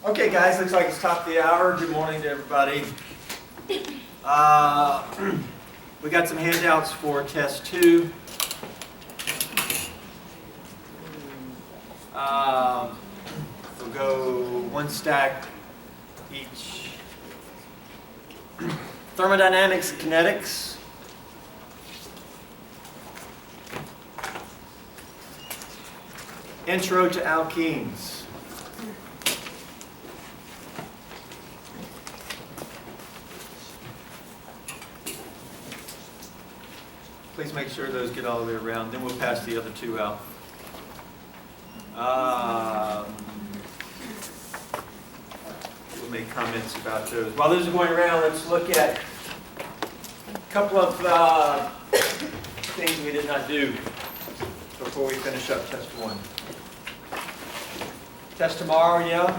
Okay, guys, looks like it's top of the hour. Good morning to everybody. We got some handouts for test 2. We'll go one stack each. Thermodynamics, kinetics. Intro to alkenes. Please make sure those get all the way around, then we'll pass the other 2 out. We'll make comments about those. While those are going around, let's look at a couple of things we did not do before we finish up test 1. Test tomorrow, yeah?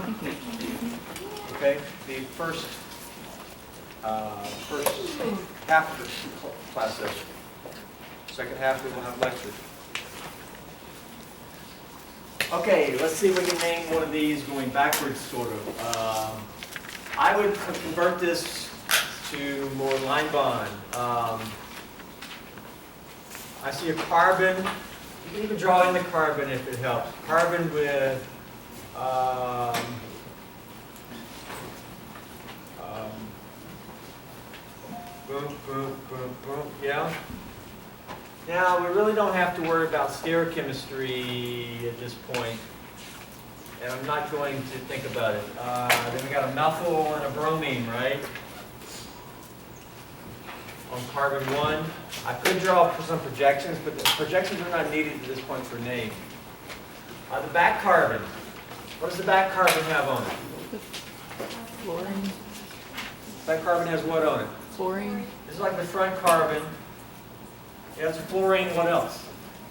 Okay, the first half of the class session. Second half, we will have lecture. Okay, let's see if we can name one of these going backwards, sort of. I would convert this to more line bond. I see a carbon. You can even draw in the carbon if it helps. Carbon with boom, boom, boom, boom. Yeah. Now, we really don't have to worry about stereochemistry at this point, and I'm not going to think about it. Then we got a methyl and a bromine, right? On carbon 1. I could draw some projections, but the projections are not needed at this point for name. The back carbon. What does the back carbon have on it? Fluorine. Back carbon has what on it? Fluorine. This is like the front carbon. Yeah, it's a fluorine. What else?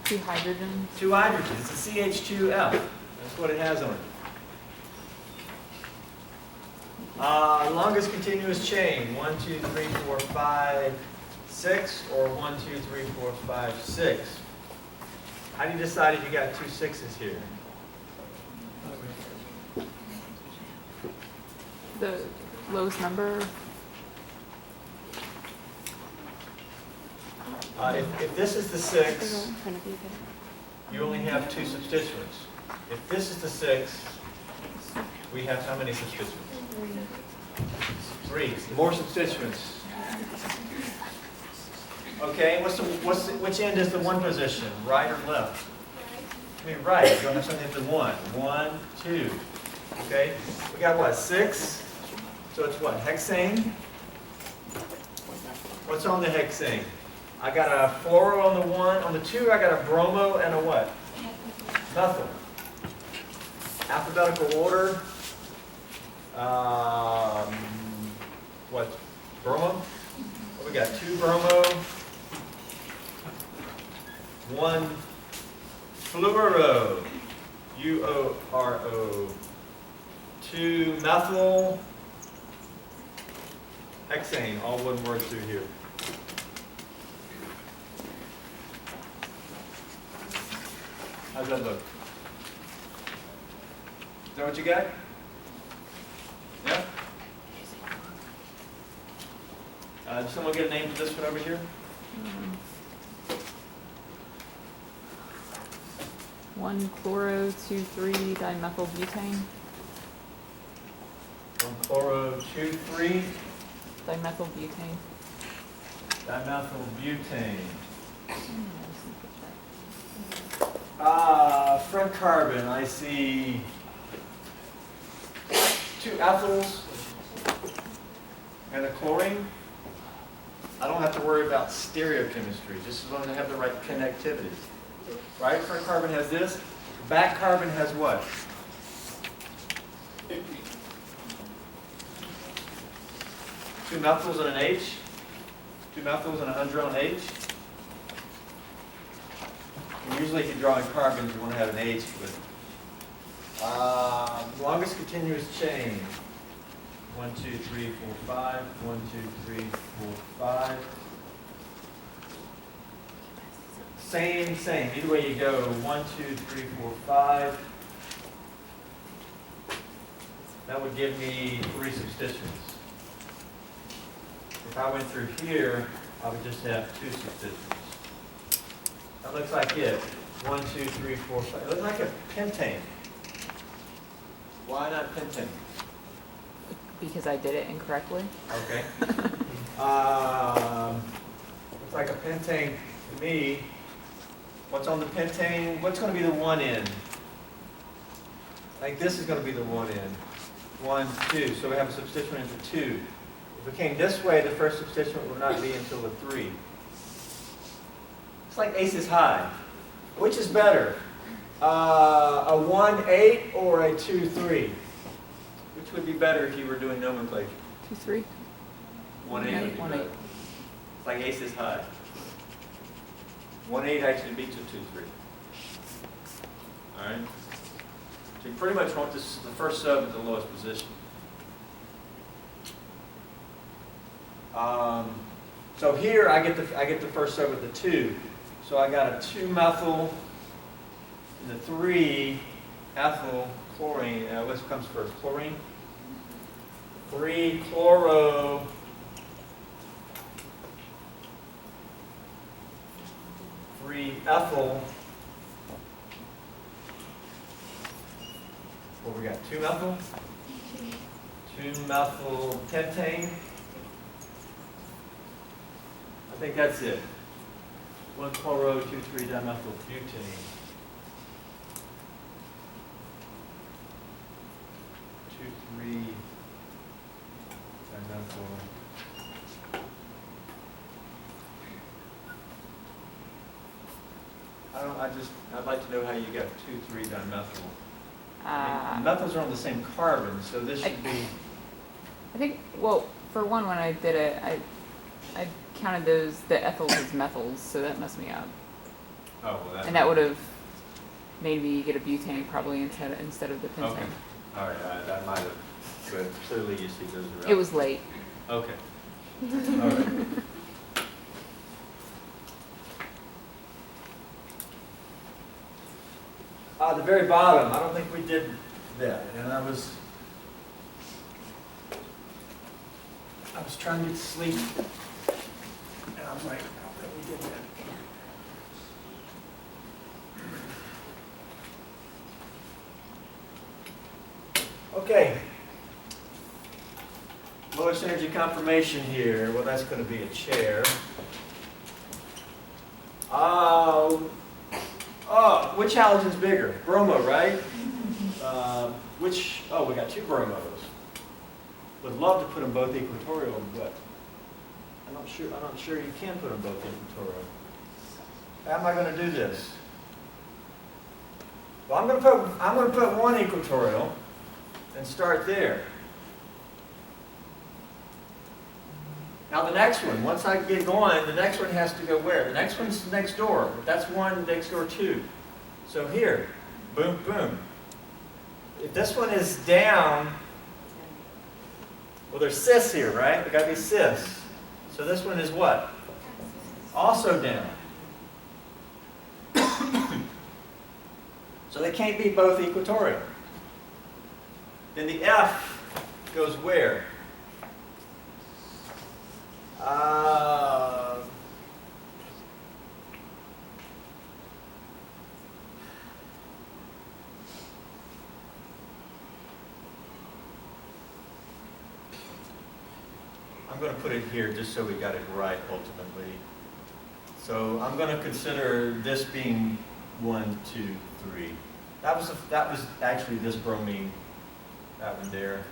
2 hydrogens. 2 hydrogens. It's a CH2F. That's what it has on it. Longest continuous chain. 1, 2, 3, 4, 5, 6, or 1, 2, 3, 4, 5, 6. How do you decide if you got 2 6s here? The lowest number. If this is the 6, you only have 2 substituents. If this is the 6, we have how many substituents? 3. More substituents. Okay, which end is the 1 position? Right or left? I mean, right. You don't have something after 1. 1, 2. Okay, we got what? 6. So it's what? Hexane. What's on the hexane? I got a fluoro on the 1. On the 2, I got a bromo and a what? Methyl. Alphabetical order. What? Bromo? What we got? 2 bromo. 1 fluoro. UORO. 2 methyl. Hexane. All one word through here. How's that look? Is that what you got? Yeah? Did someone get a name for this one over here? 1 chloro, 2, 3 dimethylbutane. 1 chloro, 2, 3 Dimethylbutane. dimethylbutane. Front carbon, I see 2 ethyls and a chlorine. I don't have to worry about stereochemistry, just as long as I have the right connectivity. Right? Front carbon has this. Back carbon has what? 2 methyls and an H. 2 methyls and a hydron H. And usually if you're drawing carbons, you want to have an H, but longest continuous chain. 1, 2, 3, 4, 5. 1, 2, 3, 4, 5. Same. Either way you go. 1, 2, 3, 4, 5. That would give me 3 substituents. If I went through here, I would just have 2 substituents. That looks like it. 1, 2, 3, 4, 5. It looks like a pentane. Why not pentane? Because I did it incorrectly. Okay. Looks like a pentane to me. What's on the pentane? What's going to be the one end? Like this is going to be the one end. 1, 2. So we have a substituent into 2. If it came this way, the first substituent would not be until the 3. It's like aces high. Which is better? A 1-8 or a 2-3? Which would be better if you were doing nomenclature? 2-3. 1-8 would be 1-8. better. It's like aces high. 1-8 actually beats a 2-3. All right? So you pretty much want this the first sub at the lowest position. So here I get the first sub with the 2. So I got a 2-methyl and the 3-ethyl chlorine. What comes first? Chlorine. 3-chloro. 3-ethyl. What we got? 2-methyl. 2-methyl pentane. I think that's it. 1-chloro, 2,3-dimethyl butane. 2,3-dimethyl. I'd like to know how you got 2,3-dimethyl. Methyls are on the same carbon, so this should be. I think, well, for one, when I did it, I counted the ethyls as methyls, so that messed me up. Oh, well, and that would have made me get a butane probably instead of the pentane. Okay. All right, that might have. But clearly you see those are. It was late. Okay. All right. The very bottom, I don't think we did that, and I was trying to get to sleep, and I was like, I don't think we did that. Okay. Lowest energy conformation here. Well, that's going to be a chair. Which halogen's bigger? Bromo, right? We got 2 bromos. Would love to put them both equatorial, but I'm not sure you can put them both equatorial. How am I going to do this? Well, I'm going to put one equatorial and start there. Now the next one, once I get going, the next one has to go where? The next one's next door. That's one next door 2. So here, boom, boom. If this one is down, well, there's cis here, right? There got to be cis. So this one is what? Also down. So they can't be both equatorial. Then the F goes where? I'm going to put it here just so we got it right ultimately. So I'm going to consider this being 1, 2, 3. That was actually this bromine, that one there.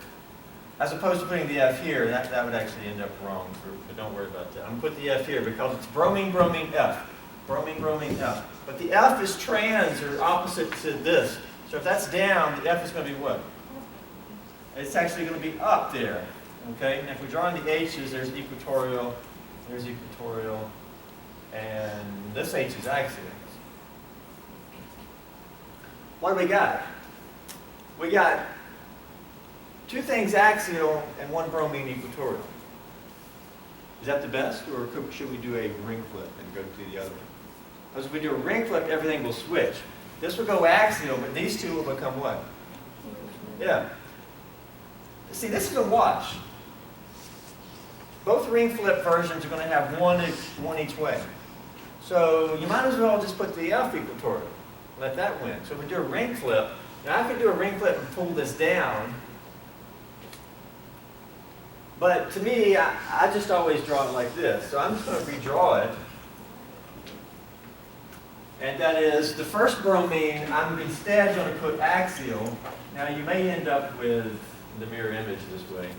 As opposed to putting the F here, that would actually end up wrong, but don't worry about that. I'm going to put the F here because it's bromine, bromine, F. Bromine, bromine, F. But the F is trans or opposite to this. So if that's down, the F is going to be what? It's actually going to be up there. Okay? And if we draw in the H's, there's equatorial, and this H is axial. What do we got? We got 2 things axial and 1 bromine equatorial. Is that the best, or should we do a ring flip and go to the other one? Because if we do a ring flip, everything will switch. This will go axial, but these 2 will become what? Yeah. See, this is a wash. Both ring flip versions are going to have one each way. So you might as well just put the F equatorial. Let that win. So if we do a ring flip, now I could do a ring flip and pull this down. But to me, I just always draw it like this. So I'm just going to redraw it. And that is, the first bromine, I'm instead going to put axial. Now you may end up with the mirror image this way.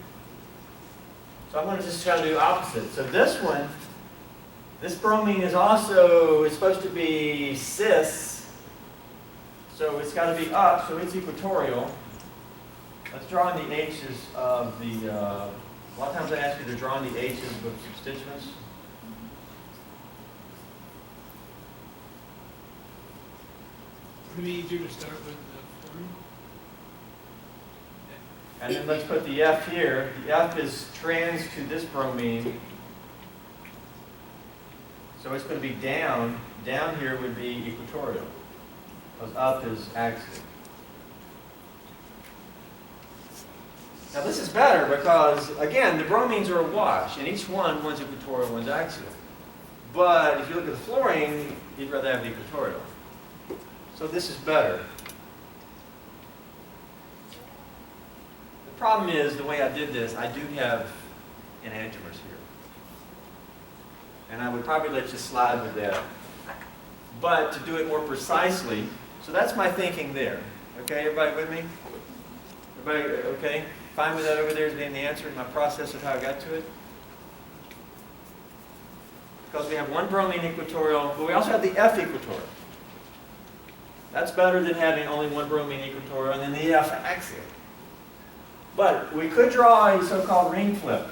So I'm going to just try to do opposite. So this one, this bromine is also, it's supposed to be cis. So it's got to be up, so it's equatorial. Let's draw in the H's of the, a lot of times I ask you to draw in the H's with substituents. Pretty easier to start with the fluorine. And then let's put the F here. The F is trans to this bromine. So it's going to be down. Down here would be equatorial. Because up is axial. Now this is better because, again, the bromines are a wash. And each one's equatorial, one's axial. But if you look at the fluorine, you'd rather have the equatorial. So this is better. The problem is, the way I did this, I do have enantiomers here. And I would probably let you slide with that. But to do it more precisely, so that's my thinking there. Okay, everybody with me? Everybody okay? Fine with that over there as being the answer, my process of how I got to it? Because we have one bromine equatorial, but we also have the F equatorial. That's better than having only one bromine equatorial and then the F axial. But we could draw a so-called ring flip.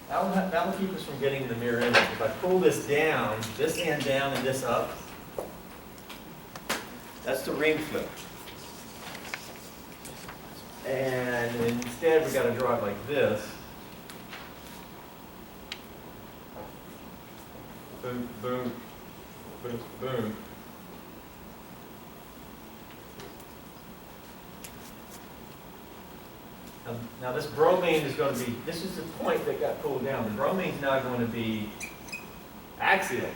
That will keep us from getting the mirror image. If I pull this down, this end down and this up, that's the ring flip. And instead we've got to draw it like this. Boom, boom, boom, boom. Now this bromine is going to be, this is the point that got pulled down. The bromine is now going to be axial.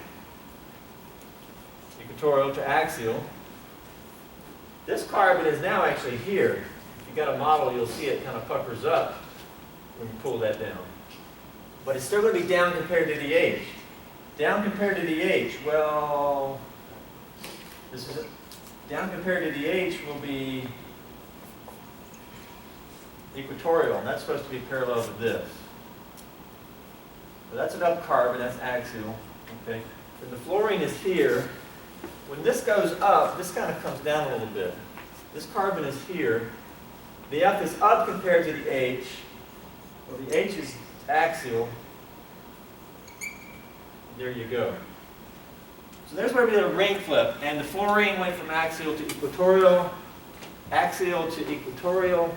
Equatorial to axial. This carbon is now actually here. If you've got a model, you'll see it kind of puckers up when you pull that down. But it's still going to be down compared to the H. Down compared to the H, well, this is it. Down compared to the H will be equatorial, and that's supposed to be parallel to this. So that's an up carbon, that's axial. Okay. Then the fluorine is here. When this goes up, this kind of comes down a little bit. This carbon is here. The F is up compared to the H. Well, the H is axial. There you go. So there's where we did a ring flip, and the fluorine went from axial to equatorial, axial to equatorial.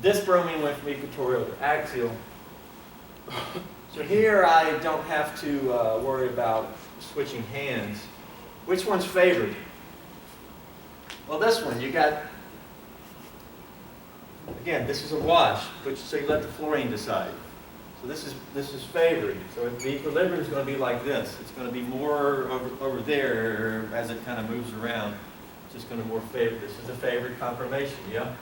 This bromine went from equatorial to axial. So here I don't have to worry about switching hands. Which one's favored? Well, this one. You got, again, this is a wash, so you let the fluorine decide. So this is favored. So the equilibrium is going to be like this. It's going to be more over there as it kind of moves around. It's just going to be more favored. This is a favored conformation, yeah?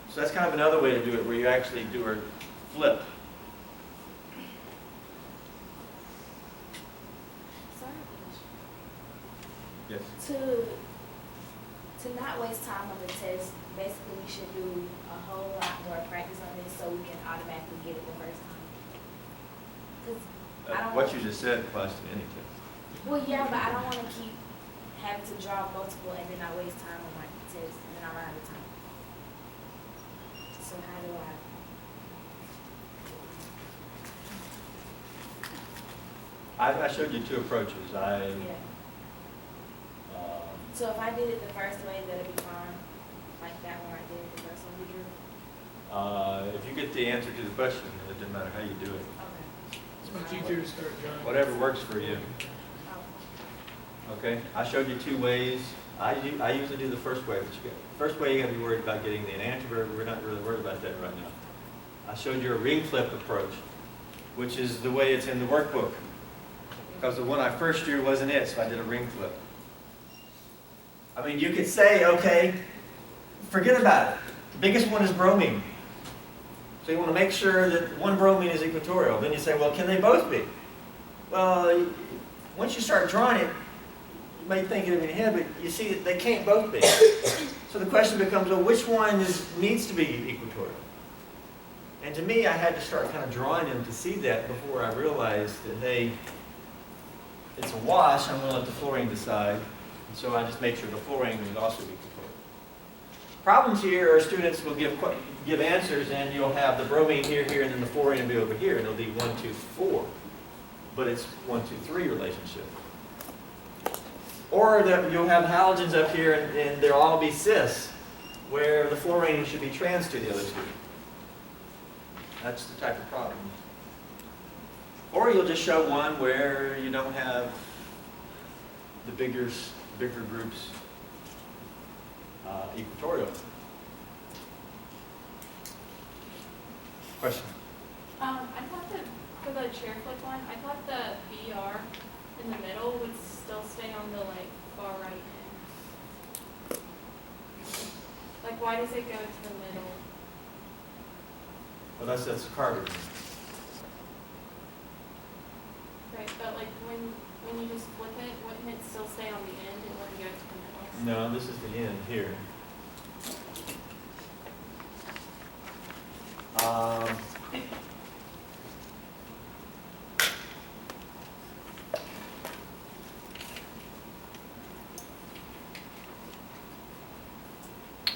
So that's kind of another way to do it, where you actually do a flip. Yes. To not waste time on the test, basically we should do a whole lot more practice on this so we can automatically get it the first time. 'Cause I don't What you just said applies to any test. Well, yeah, but I don't want to keep having to draw multiple and then I waste time on my test and then I run out of time. So how do I showed you two approaches. yeah. So if I did it the first way, that'd be fine. Like that one I did, the first one we drew. If you get the answer to the question, it doesn't matter how you do it. Okay. It's much easier to start drawing. Whatever works for you. Oh. Okay? I showed you two ways. I usually do the first way, but first way you gotta be worried about getting the enantiomer. We're not really worried about that right now. I showed you a ring flip approach, which is the way it's in the workbook. Because the one I first drew wasn't it, so I did a ring flip. I mean, you could say, okay, forget about it. The biggest one is bromine. So you want to make sure that one bromine is equatorial. Then you say, well, can they both be? Well, once you start drawing it, you may think it in your head, but you see that they can't both be. So the question becomes, well, which one needs to be equatorial? And to me, I had to start kind of drawing them to see that before I realized that, hey, it's a wash. I'm going to let the fluorine decide. And so I just made sure the fluorine would also be equatorial. Problems here are students will give answers, and you'll have the bromine here, and then the fluorine will be over here, and it'll be 1, 2, 4. But it's 1, 2, 3 relationship. Or that you'll have halogens up here, and they'll all be cis, where the fluorine should be trans to the other two. That's the type of problem. Or you'll just show one where you don't have the bigger groups equatorial. Question? I thought that for the chair flip one, I thought the BR in the middle would still stay on the like far right end. Like, why does it go to the middle? Well, that's carbon. Right, but like when you just flip it, wouldn't it still stay on the end? It wouldn't go to the middle? No, this is the end here.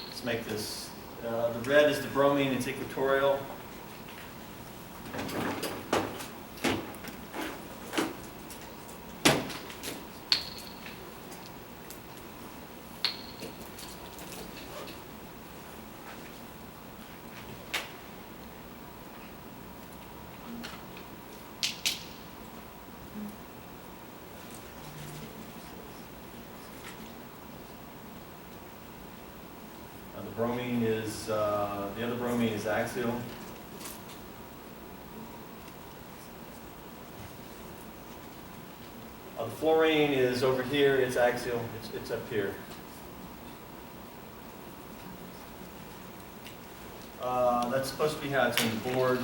Let's make this, the red is the bromine, it's equatorial. Bromine is, the other bromine is axial. The fluorine is over here, it's axial, it's up here. That's supposed to be how it's on the board.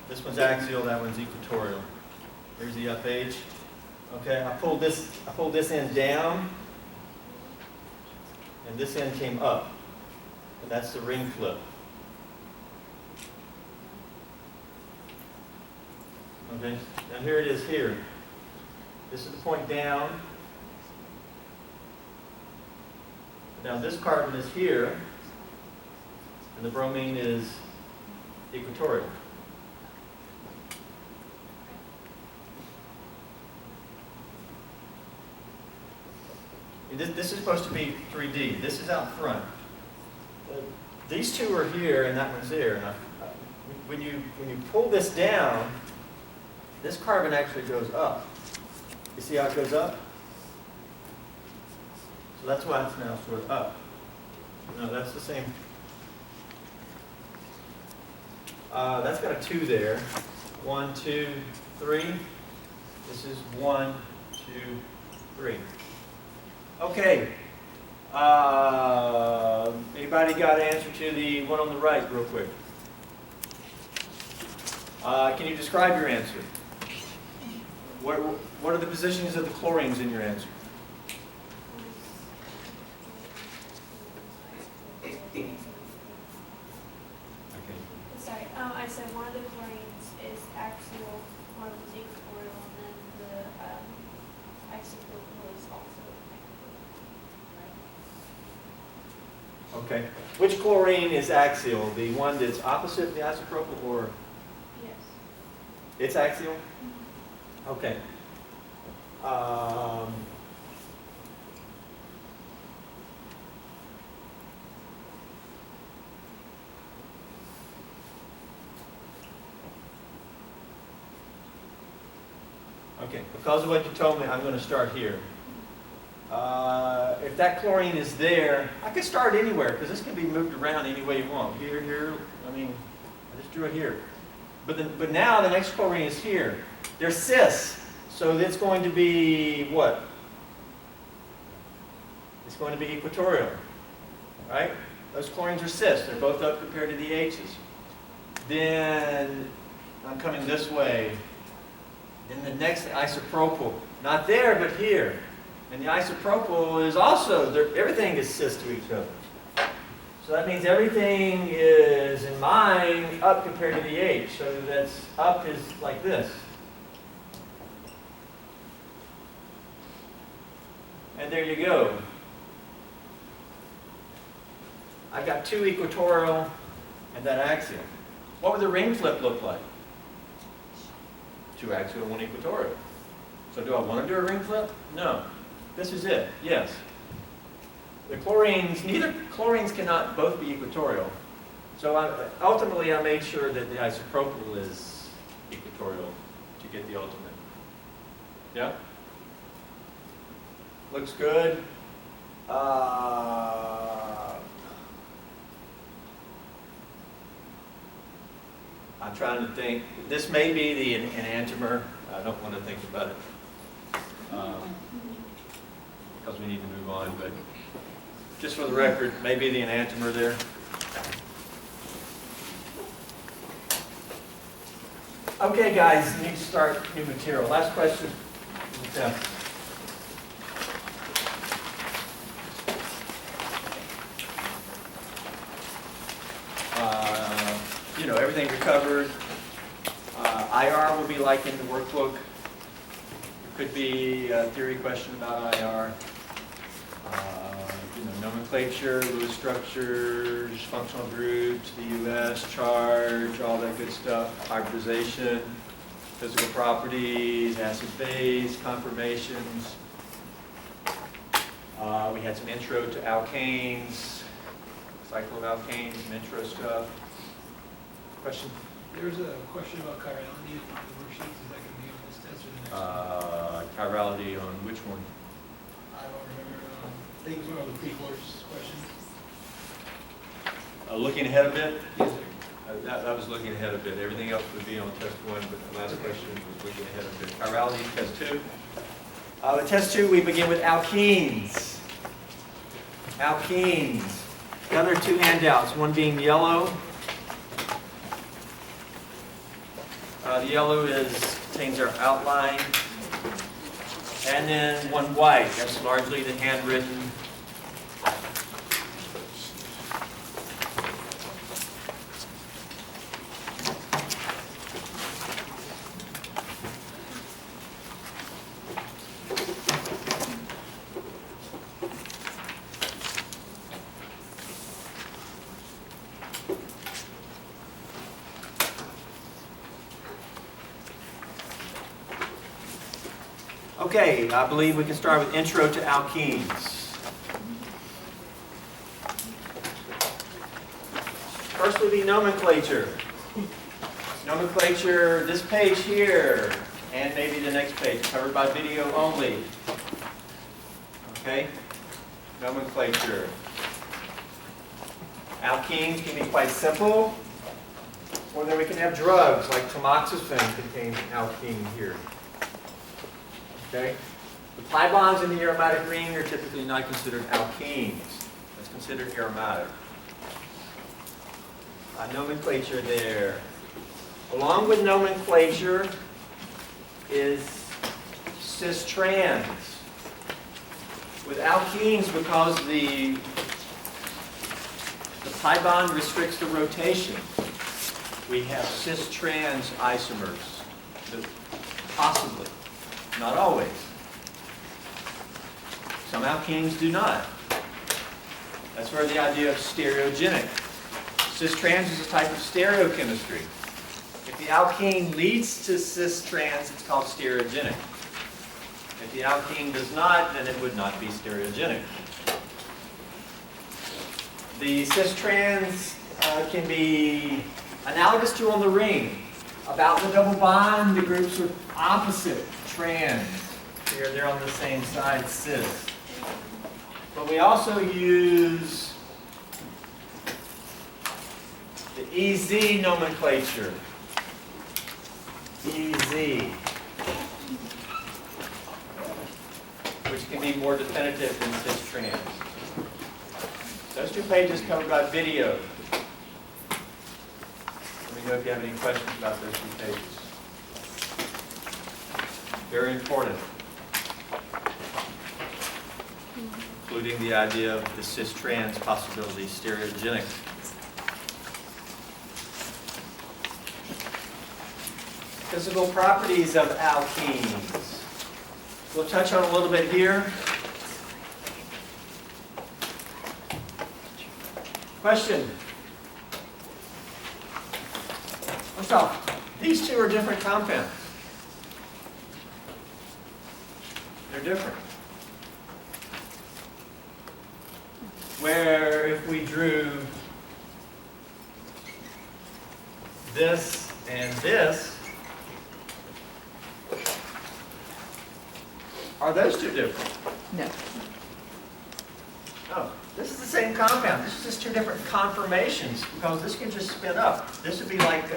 This one's axial, that one's equatorial. Here's the up edge. Okay, I pulled this end down, and this end came up. And that's the ring flip. Okay, now here it is here. This is the point down. Now this carbon is here, and the bromine is equatorial. This is supposed to be 3D. This is out front. These two are here, and that one's there. And when you pull this down, this carbon actually goes up. You see how it goes up? So that's why it's now sort of up. No, that's the same. That's got a 2 there. 1, 2, 3. This is 1, 2, 3. Okay. Anybody got an answer to the one on the right real quick? Can you describe your answer? What are the positions of the chlorines in your answer? Okay. Sorry, I said one of the chlorines is axial, one is equatorial, and then the axial is also equatorial. Okay. Which chlorine is axial? The one that's opposite the isopropyl, or Yes. it's axial? Okay. Okay, because of what you told me, I'm going to start here. If if that chlorine is there, I could start anywhere because this can be moved around any way you want. Here, here, I mean, I just drew it here. But now the next chlorine is here. They're cis, so it's going to be what? It's going to be equatorial, right? Those chlorines are cis. They're both up compared to the H's. Then I'm coming this way. Then the next isopropyl, not there, but here. And the isopropyl is also, everything is cis to each other. So that means everything is, in mine, up compared to the H. So that's up is like this. And there you go. I've got 2 equatorial and that axial. What would the ring flip look like? 2 axial, 1 equatorial. So do I want to do a ring flip? No. This is it, yes. The chlorines, neither chlorines cannot both be equatorial. So ultimately I made sure that the isopropyl is equatorial to get the ultimate. Yeah? Looks good. I'm trying to think. This may be the enantiomer. I don't want to think about it because we need to move on. But just for the record, maybe the enantiomer there. Okay, guys, need to start new material. Last question. Yeah. You know, everything recovered. IR will be like in the workbook. It could be a theory question about IR. You know, nomenclature, Lewis structures, functional groups, the US, charge, all that good stuff. Hybridization, physical properties, acid-base, conformations. We had some intro to alkanes, cycloalkanes, some intro stuff. Question? There's a question about chirality on the worksheets. Is that going to be on this test or the next one? Chirality on which one? I don't remember. I think it was one of the pre-course questions. Looking ahead a bit? Yes, sir. That was looking ahead a bit. Everything else would be on test 1, but the last question was looking ahead a bit. Chirality, test 2. With test 2, we begin with alkenes. Alkenes. The other 2 handouts, one being yellow. The yellow contains our outline. And then one white. That's largely the handwritten. Okay, I believe we can start with intro to alkenes. First will be nomenclature. Nomenclature, this page here, and maybe the next page, covered by video only. Okay, nomenclature. Alkenes can be quite simple, or then we can have drugs, like tamoxifen contains alkene here. Okay? The pi bonds in the aromatic ring are typically not considered alkenes. It's considered aromatic. Nomenclature there. Along with nomenclature is cis-trans. With alkenes, because the pi bond restricts the rotation, we have cis-trans isomers. Possibly. Not always. Some alkenes do not. That's where the idea of stereogenic. Cis-trans is a type of stereochemistry. If the alkene leads to cis-trans, it's called stereogenic. If the alkene does not, then it would not be stereogenic. The cis-trans can be analogous to on the ring. About the double bond, the groups are opposite trans. Here, they're on the same side, cis. But But we also use the EZ nomenclature. EZ. Which can be more definitive than cis-trans. Those 2 pages covered by video. Let me know if you have any questions about those 2 pages. Very important. Including the idea of the cis-trans possibility, stereogenic. Physical properties of alkenes. We'll touch on a little bit here. Question? First off, these 2 are different compounds. They're different. Where if we drew this and this, are those 2 different? No. Oh, this is the same compound. This is just 2 different conformations because this can just spin up. This would be like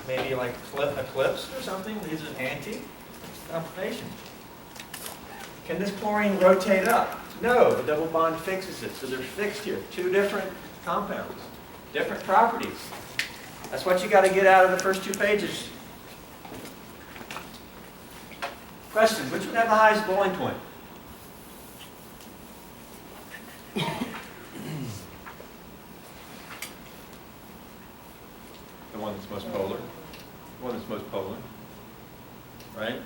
maybe like eclipse or something. These are anti-conformation. Can this chlorine rotate up? No, the double bond fixes it. So they're fixed here. 2 different compounds, different properties. That's what you got to get out of the first 2 pages. Question, which would have the highest boiling point? The one that's most polar. The one that's most polar. Right?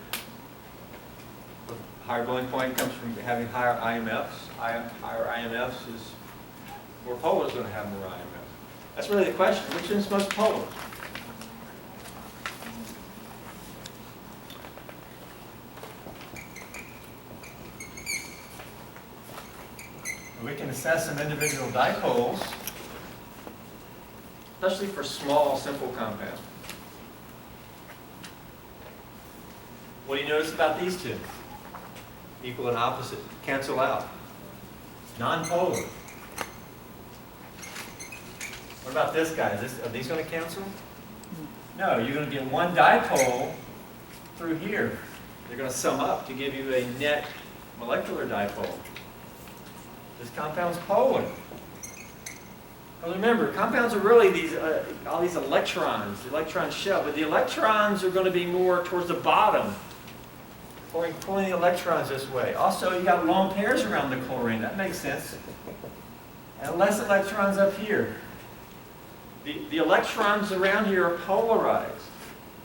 Higher boiling point comes from having higher IMFs. Higher IMFs is more polar is going to have more IMFs. That's really the question. Which one's most polar? We can assess some individual dipoles, especially for small, simple compounds. What do you notice about these 2? Equal and opposite. Cancel out. Non-polar. What about this guy? Are these going to cancel? No, you're going to get one dipole through here. They're going to sum up to give you a net molecular dipole. This compound's polar. Well, remember, compounds are really these all these electrons, the electron shell, but the electrons are going to be more towards the bottom, pulling the electrons this way. Also, you got lone pairs around the chlorine. That makes sense. And less electrons up here. The electrons around here are polarized.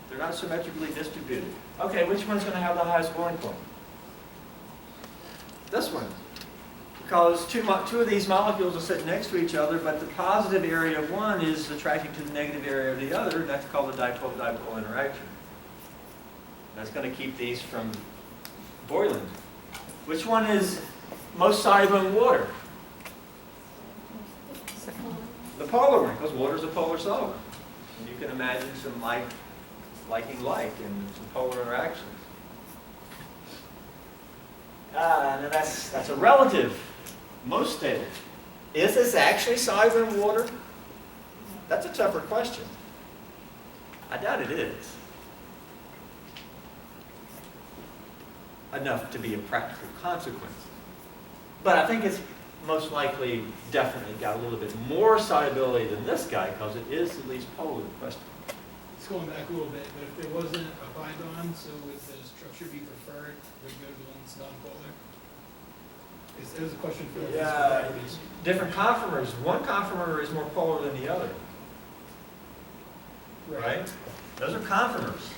They're not symmetrically distributed. Okay, which one's going to have the highest boiling point? This one. Because two of these molecules are sitting next to each other, but the positive area of one is attracting to the negative area of the other. That's called the dipole-dipole interaction. That's going to keep these from boiling. Which one is most soluble in water? The polar one, because water is a polar solvent. And you can imagine some liking like and some polar interactions. And that's a relative. Most stable. Is this actually soluble in water? That's a tougher question. I doubt it is. Enough to be a practical consequence. But I think it's most likely definitely got a little bit more solubility than this guy because it is at least polar question. It's going back a little bit, but if there wasn't a bi-bond, so would the structure be preferred? Would go to the one that's non-polar? It was a question for properties. Different conformers. One conformer is more polar than the other. Right? Those are conformers.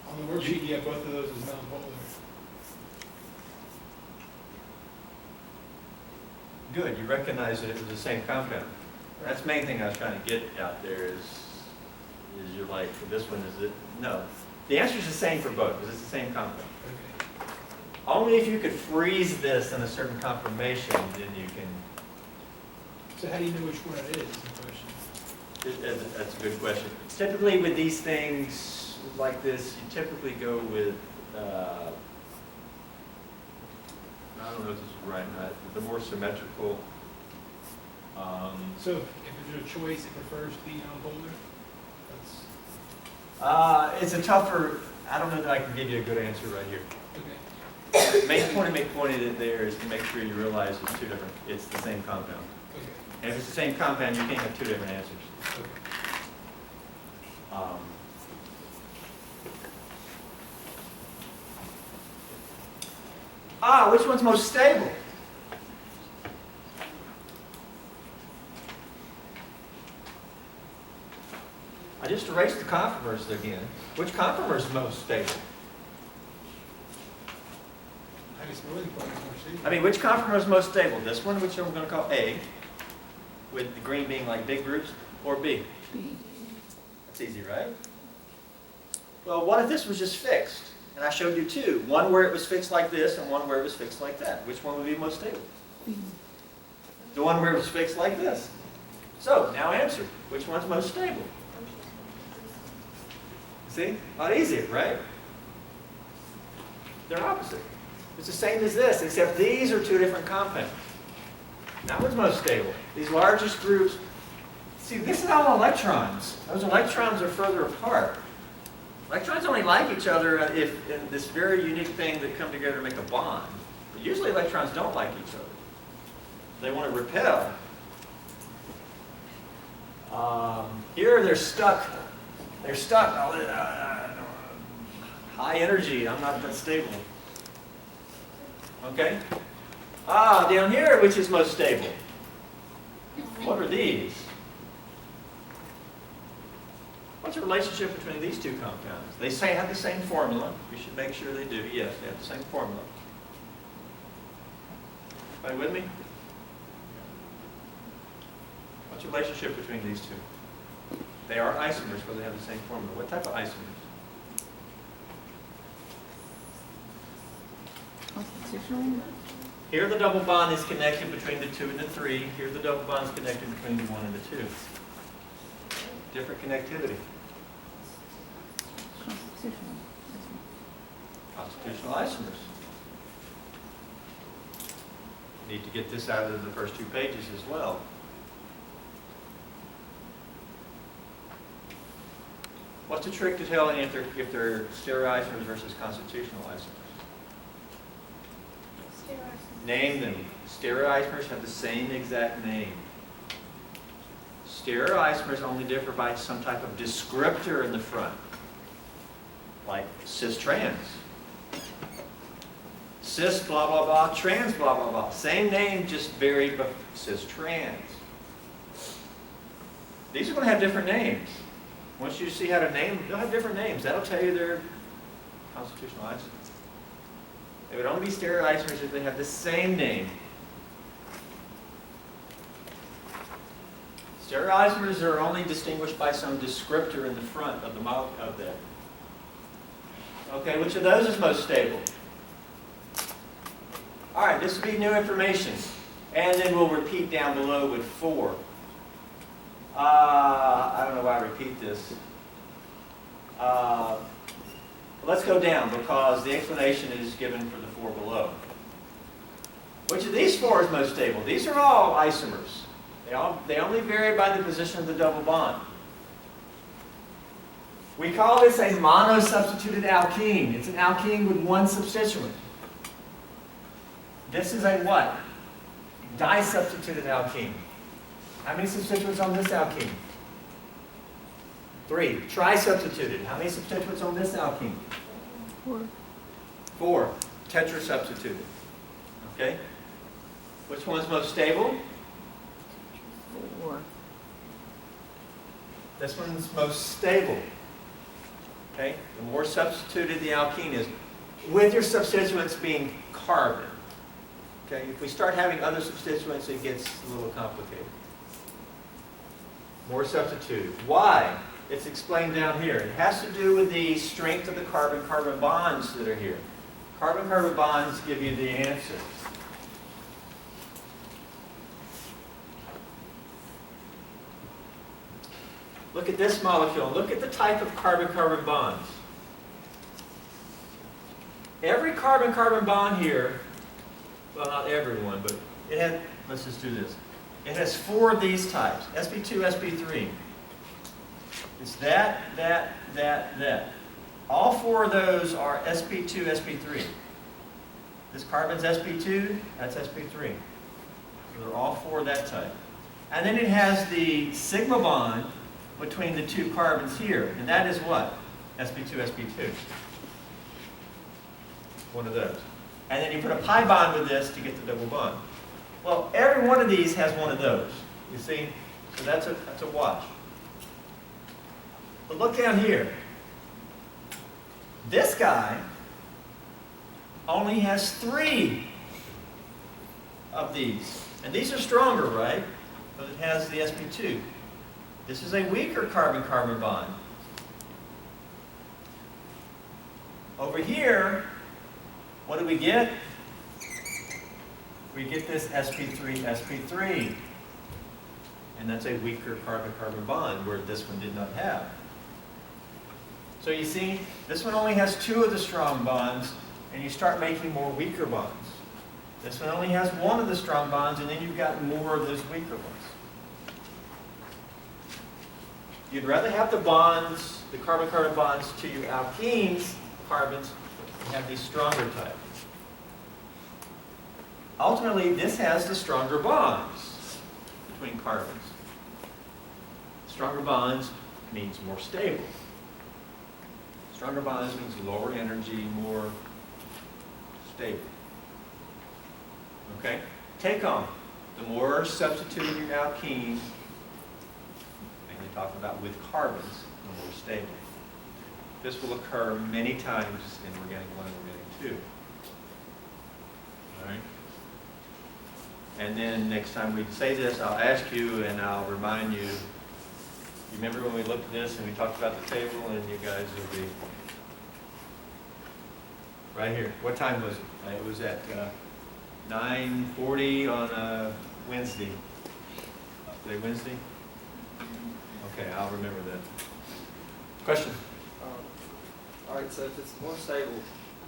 On the worksheet, you have both of those as non-polar. Good. You recognize that it was the same compound. That's the main thing I was trying to get out there is you're like, this one is it? No. The answer is the same for both, because it's the same compound. Okay. Only if you could freeze this in a certain conformation, then you can. So how do you know which one it is the question? That's a good question. Typically with these things like this, you typically go with don't know if this is right or not, the more symmetrical, So if there's a choice, it prefers to be nonpolar? That's, it's a tougher, I don't know that I can give you a good answer right here. okay, The main point of me pointing it there is to make sure you realize it's the same compound. okay, And if it's the same compound, you can't have two different answers. okay. Which one's most stable? I just erased the conformers again. Which conformer is most stable? I guess boiling point is more stable. I mean, which conformer is most stable? This one, which I'm going to call A, with the green being like big groups, or B? B. That's easy, right? Well, what if this was just fixed? And I showed you two. One where it was fixed like this, and one where it was fixed like that. Which one would be most stable? B. The one where it was fixed like this. So, now answer. Which one's most stable? See? A lot easier, right? They're opposite. It's the same as this, except these are two different compounds. That one's most stable. These largest groups, see, this is all electrons. Those electrons are further apart. Electrons only like each other if in this very unique thing that come together to make a bond. But usually electrons don't like each other. They want to repel. Here they're stuck. They're stuck. High energy. I'm not that stable. Okay? Down here, which is most stable? What are these? What's the relationship between these two compounds? They say have the same formula. We should make sure they do. Yes, they have the same formula. Are you with me? What's the relationship between these two? They are isomers, but they have the same formula. What type of isomers? Constitutional? Here the double bond is connected between the 2 and the 3. Here the double bond is connected between the 1 and the 2. Different connectivity. Constitutional. Constitutional isomers. Need to get this out of the first 2 pages as well. What's the trick to telling if they're stereoisomers versus constitutional isomers? Name them. Stereoisomers have the same exact name. Stereoisomers only differ by some type of descriptor in the front, like cis-trans. Cis blah blah blah, trans blah blah blah. Same name, just varied, but cis-trans. These are going to have different names. Once you see how to name them, they'll have different names. That'll tell you they're constitutional isomers. They would only be stereoisomers if they have the same name. Stereoisomers are only distinguished by some descriptor in the front of the of them. Okay, which of those is most stable? All right, this will be new information. And then we'll repeat down below with 4. I don't know why I repeat this. Let's go down because the explanation is given for the 4 below. Which of these 4 is most stable? These are all isomers. They only vary by the position of the double bond. We call this a monosubstituted alkene. It's an alkene with 1 substituent. This is a what? Disubstituted alkene. How many substituents on this alkene? 3. Trisubstituted. How many substituents on this alkene? 4. 4. Tetrasubstituted. Okay? Which one's most stable? 4. This one's most stable. Okay? The more substituted the alkene is, with your substituents being carbon. Okay? If we start having other substituents, it gets a little complicated. More substituted. Why? It's explained down here. It has to do with the strength of the carbon-carbon bonds that are here. Carbon-carbon bonds give you the answer. Look at this molecule. Look at the type of carbon-carbon bonds. Every carbon-carbon bond here well, not everyone, but it had, let's just do this. It has 4 of these types, sp2, sp3. It's that. All 4 of those are sp2, sp3. This carbon's sp2, that's sp3. So they're all 4 of that type. And then it has the sigma bond between the 2 carbons here, and that is what? sp2, sp2. One of those. And then you put a pi bond with this to get the double bond. Well, every one of these has one of those. You see? So that's a wash. But look down here. This guy only has 3 of these. And these are stronger, right? But it has the sp2. This is a weaker carbon-carbon bond. Over here, what do we get? We get this sp3, sp3. And that's a weaker carbon-carbon bond where this one did not have. So you see, this one only has 2 of the strong bonds, and you start making more weaker bonds. This one only has 1 of the strong bonds, and then you've got more of those weaker ones. You'd rather have the bonds, the carbon-carbon bonds to your alkenes, carbons, and have these stronger types. Ultimately, this has the stronger bonds between carbons. Stronger bonds means more stable. Stronger bonds means lower energy, more stable. Okay? Take on. The more substituted your alkene, mainly talking about with carbons, the more stable. This will occur many times in organic 1 and organic 2. All right? And then next time we say this, I'll ask you and I'll remind you. You remember when we looked at this and we talked about the table, and you guys will be right here. What time was it? It was at 9:40 on a Wednesday. Today Wednesday? Okay, I'll remember that. Question? All right, so if it's more stable,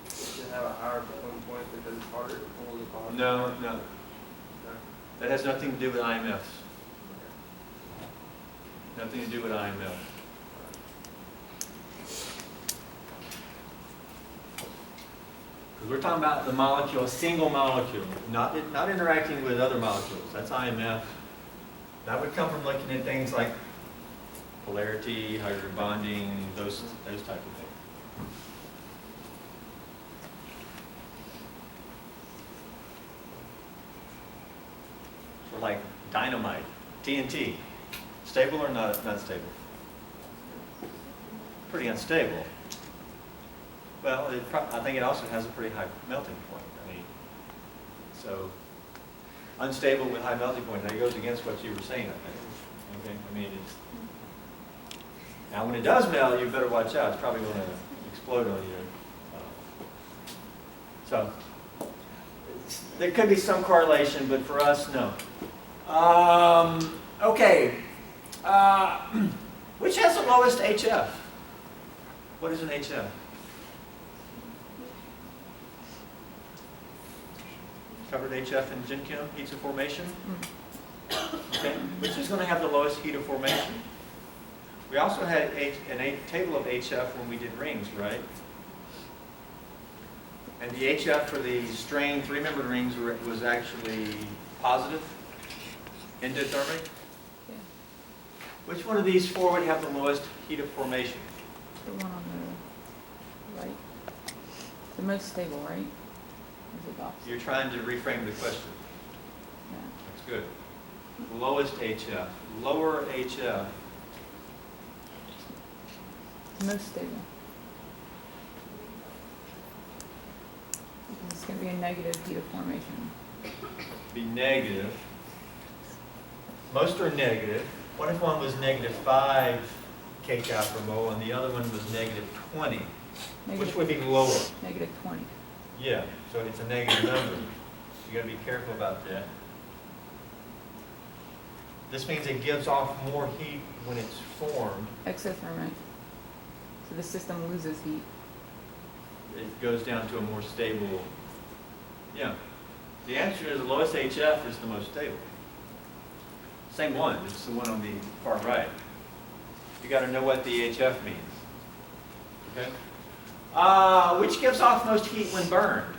it should have a higher boiling point because it's harder to pull the bond. No. That has nothing to do with IMFs. Nothing to do with IMF. Because we're talking about the molecule, a single molecule, not interacting with other molecules. That's IMF. That would come from looking at things like polarity, hydrogen bonding, those type of things. So like dynamite, TNT, stable or not stable? Pretty unstable. Well, I think it also has a pretty high melting point. I mean, so unstable with high melting point. That goes against what you were saying, I think. Okay, I mean, it's now when it does melt, you better watch out. It's probably going to explode on you. So there could be some correlation, but for us, no. Okay. Which has the lowest HF? What is an HF? Covered HF in Gen Chem, heats of formation. Okay. Which is going to have the lowest heat of formation? We also had a table of HF when we did rings, right? And the HF for the strain 3-membered rings was actually positive, endothermic. Yeah. Which one of these 4 would have the lowest heat of formation? The one on the right. The most stable, right? Is it opposite? You're trying to reframe the question. Yeah. That's good. Lowest HF, lower HF. The most stable. It's going to be a negative heat of formation. Be negative. Most are negative. What if one was negative 5 kcal per mole and the other one was negative 20? Which would be lower? Negative 20. Yeah, so it's a negative number. You got to be careful about that. This means it gives off more heat when it's formed. Exothermic. So the system loses heat. It goes down to a more stable, yeah. The answer is the lowest HF is the most stable. Same one, it's the one on the far right. You got to know what the HF means. Okay? Which gives off most heat when burned?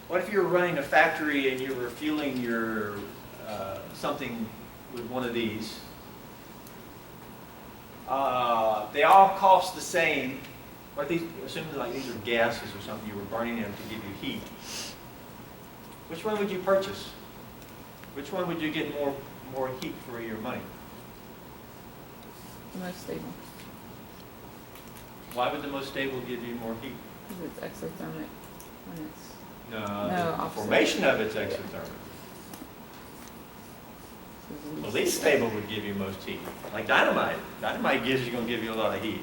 What if you were running a factory and you were fueling your something with one of these? They all cost the same. What these? Assuming like these are gases or something, you were burning them to give you heat. Which one would you purchase? Which one would you get more heat for your money? The most stable. Why would the most stable give you more heat? Because it's exothermic when it's. No, No, the opposite. formation of it's exothermic. The least stable would give you most heat. Like dynamite. Dynamite going to give you a lot of heat.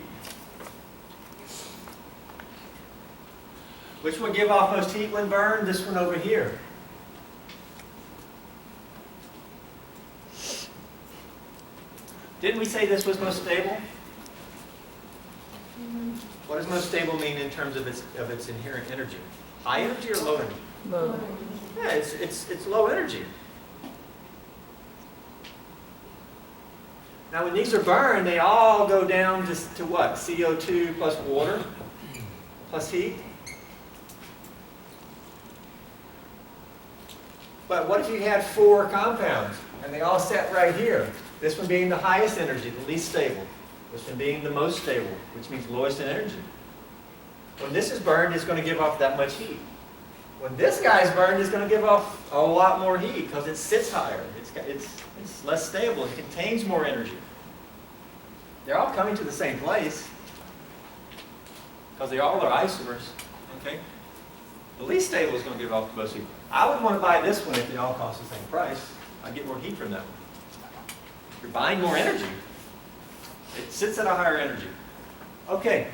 Which one give off most heat when burned? This one over here. Didn't we say this was most stable? What does most stable mean in terms of its inherent energy? High energy or low energy? Low. Yeah, it's low energy. Now when these are burned, they all go down to what? CO2 plus water plus heat. But what if you had 4 compounds and they all sat right here? This one being the highest energy, the least stable. This one being the most stable, which means lowest in energy. When this is burned, it's going to give off that much heat. When this guy's burned, it's going to give off a lot more heat because it sits higher. It's less stable. It contains more energy. They're all coming to the same place because they all are isomers. Okay? The least stable is going to give off the most heat. I would want to buy this one if they all cost the same price. I'd get more heat from that one. You're buying more energy. It sits at a higher energy. Okay.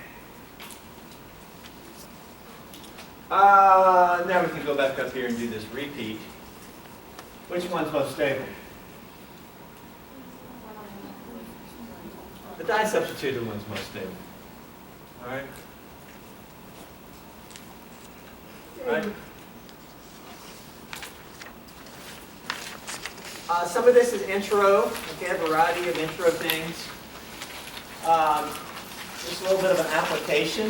Now we can go back up here and do this repeat. Which one's most stable? The disubstituted one's most stable. All right? Right? Some of this is intro. Okay, a variety of intro things. Just a little bit of an application.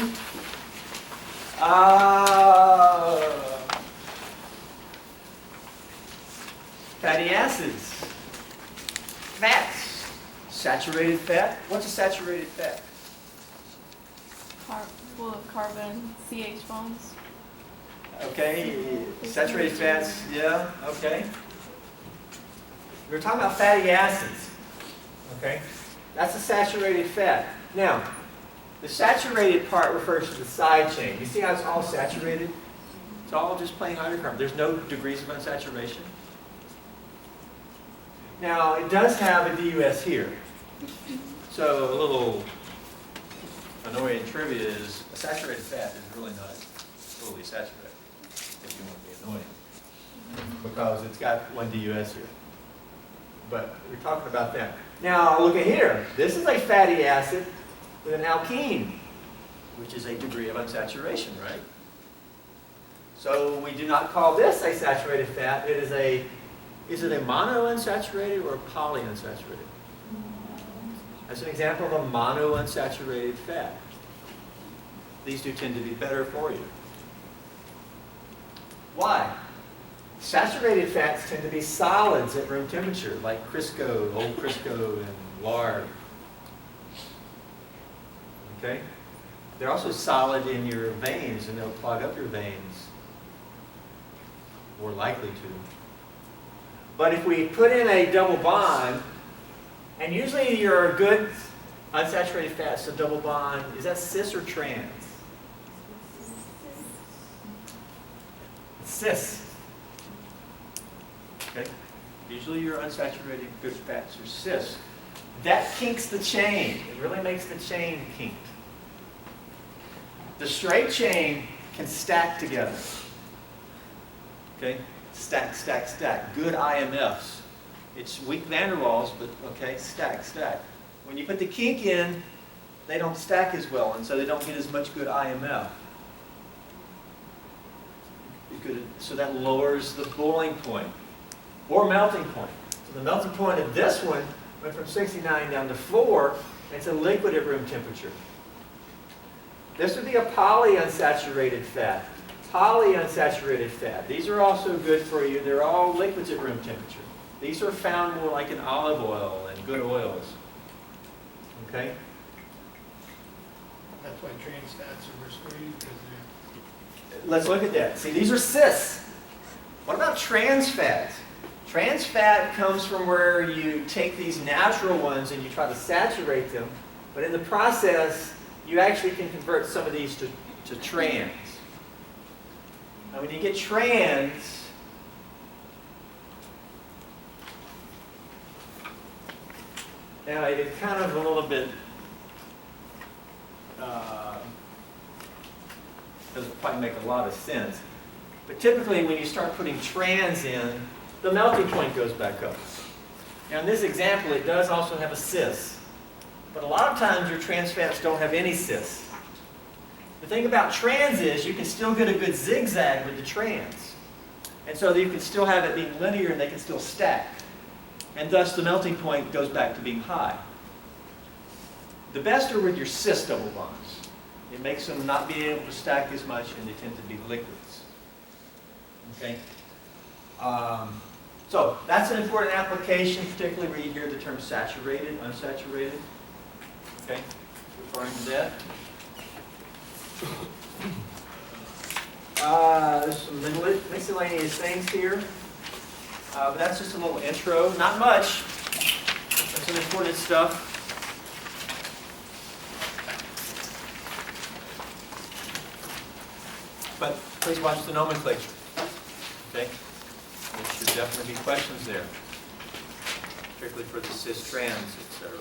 Fatty acids. Fats. Saturated fat. What's a saturated fat? Full of carbon, CH bonds. Okay, saturated fats, yeah, okay. We're talking about fatty acids, okay? That's a saturated fat. Now, the saturated part refers to the side chain. You see how it's all saturated? It's all just plain hydrocarbon. There's no degrees of unsaturation. Now, it does have a DUS here. So a little annoying trivia is a saturated fat is really not totally saturated, if you want to be annoying, because it's got one DUS here. But we're talking about that. Now look at here. This is a fatty acid with an alkene, which is a degree of unsaturation, right? So we do not call this a saturated fat. It is it a monounsaturated or a polyunsaturated? That's an example of a monounsaturated fat. These two tend to be better for you. Why? Saturated fats tend to be solids at room temperature, like Crisco, old Crisco, and lard. Okay? They're also solid in your veins, and they'll clog up your veins. More likely to. But if we put in a double bond, and usually your good unsaturated fats, a double bond, is that cis or trans? Cis. Okay? Usually your unsaturated good fats are cis. That kinks the chain. It really makes the chain kinked. The straight chain can stack together. Okay? Stack, stack, stack. Good IMFs. It's weak van der Waals, but okay, stack, stack. When you put the kink in, they don't stack as well, and so they don't get as much good IMF. good, so that lowers the boiling point or melting point. So the melting point of this one went from 69 down to 4, and it's a liquid at room temperature. This would be a polyunsaturated fat. Polyunsaturated fat. These are also good for you. They're all liquids at room temperature. These are found more like in olive oil and good oils. Okay? That's why trans fats are worse for you, because they're, Let's look at that. See, these are cis. What about trans fats? Trans fat comes from where you take these natural ones and you try to saturate them, but in the process, you actually can convert some of these to trans. Now, when you get trans, now it's kind of a little bit, doesn't quite make a lot of sense. But typically, when you start putting trans in, the melting point goes back up. Now, in this example, it does also have a cis. But a lot of times, your trans fats don't have any cis. The thing about trans is you can still get a good zigzag with the trans. And so you can still have it being linear and they can still stack. And thus, the melting point goes back to being high. The best are with your cis double bonds. It makes them not be able to stack as much, and they tend to be liquids. Okay? So that's an important application, particularly where you hear the term saturated, unsaturated. Okay? Referring to that. There's some miscellaneous things here. But that's just a little intro. Not much. That's some important stuff. But please watch the nomenclature. Okay? There should definitely be questions there. Particularly for the cis, trans, etc.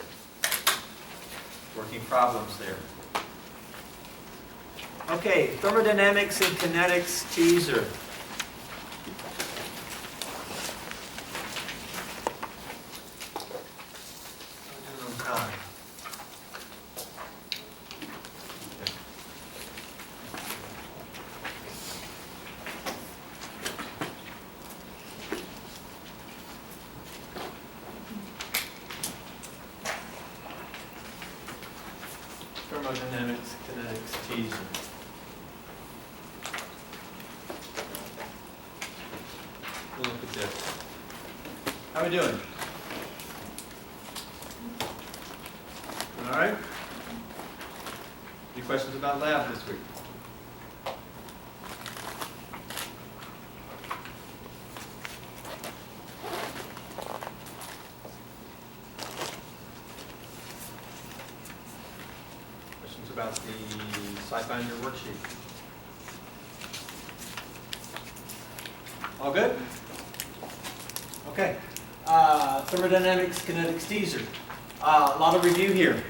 Working problems there. Okay, thermodynamics and kinetics teaser. Thermodynamics, kinetics teaser. We'll look at this. How are we doing? All right? Any questions about lab this week? Questions about the SciFinder worksheet? All good? Okay. Thermodynamics, kinetics teaser. A lot of review here.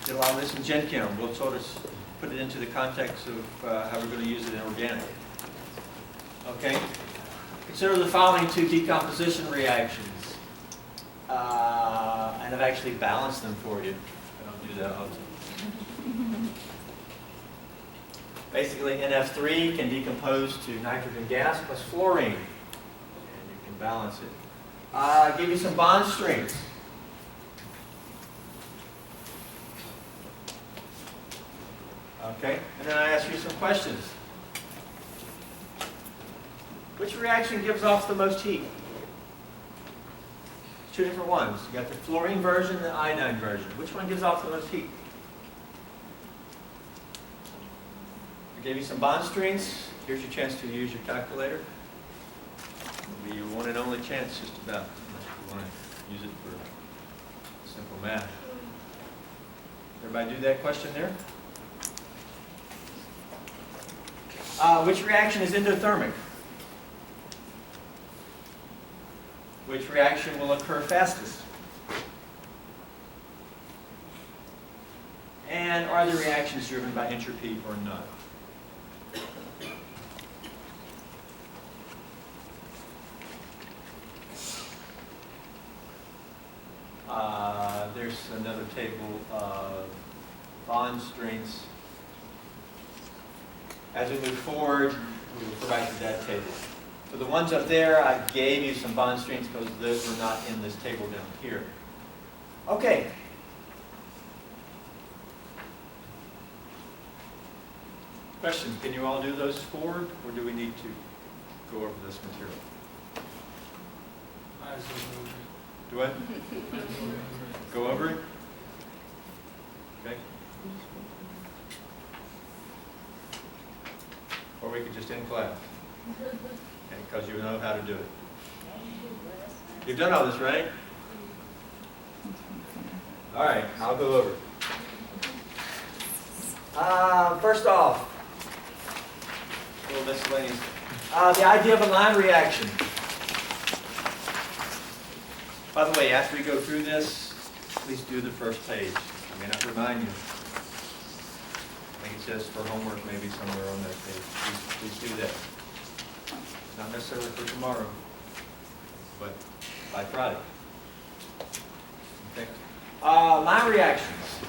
Did a lot of this in Gen Chem. We'll sort of put it into the context of how we're going to use it in organic. Okay? Consider the following two decomposition reactions. And I've actually balanced them for you. I don't do that often. Basically, NF3 can decompose to nitrogen gas plus fluorine. And you can balance it. Give you some bond strengths. Okay, and then I ask you some questions. Which reaction gives off the most heat? Two different ones. You got the fluorine version and the iodine version. Which one gives off the most heat? I gave you some bond strengths. Here's your chance to use your calculator. It'll be your one and only chance, just about, unless you want to use it for simple math. Everybody do that question there? Which reaction is endothermic? Which reaction will occur fastest? And are the reactions driven by entropy or not? There's another table of bond strengths. As we move forward, we will provide you that table. For the ones up there, I gave you some bond strengths because those were not in this table down here. Okay. Questions? Can you all do those four, or do we need to go over this material? I just don't know. Do I? Go over it? Okay. Or we could just end class. Because you know how to do it. You've done all this, right? All right, I'll go over. First off, a little miscellaneous. The idea of a line reaction. By the way, after we go through this, please do the first page. I may not remind you. I think it says for homework maybe somewhere on that page. Please do that. Not necessarily for tomorrow, but by Friday. Okay. Line reactions.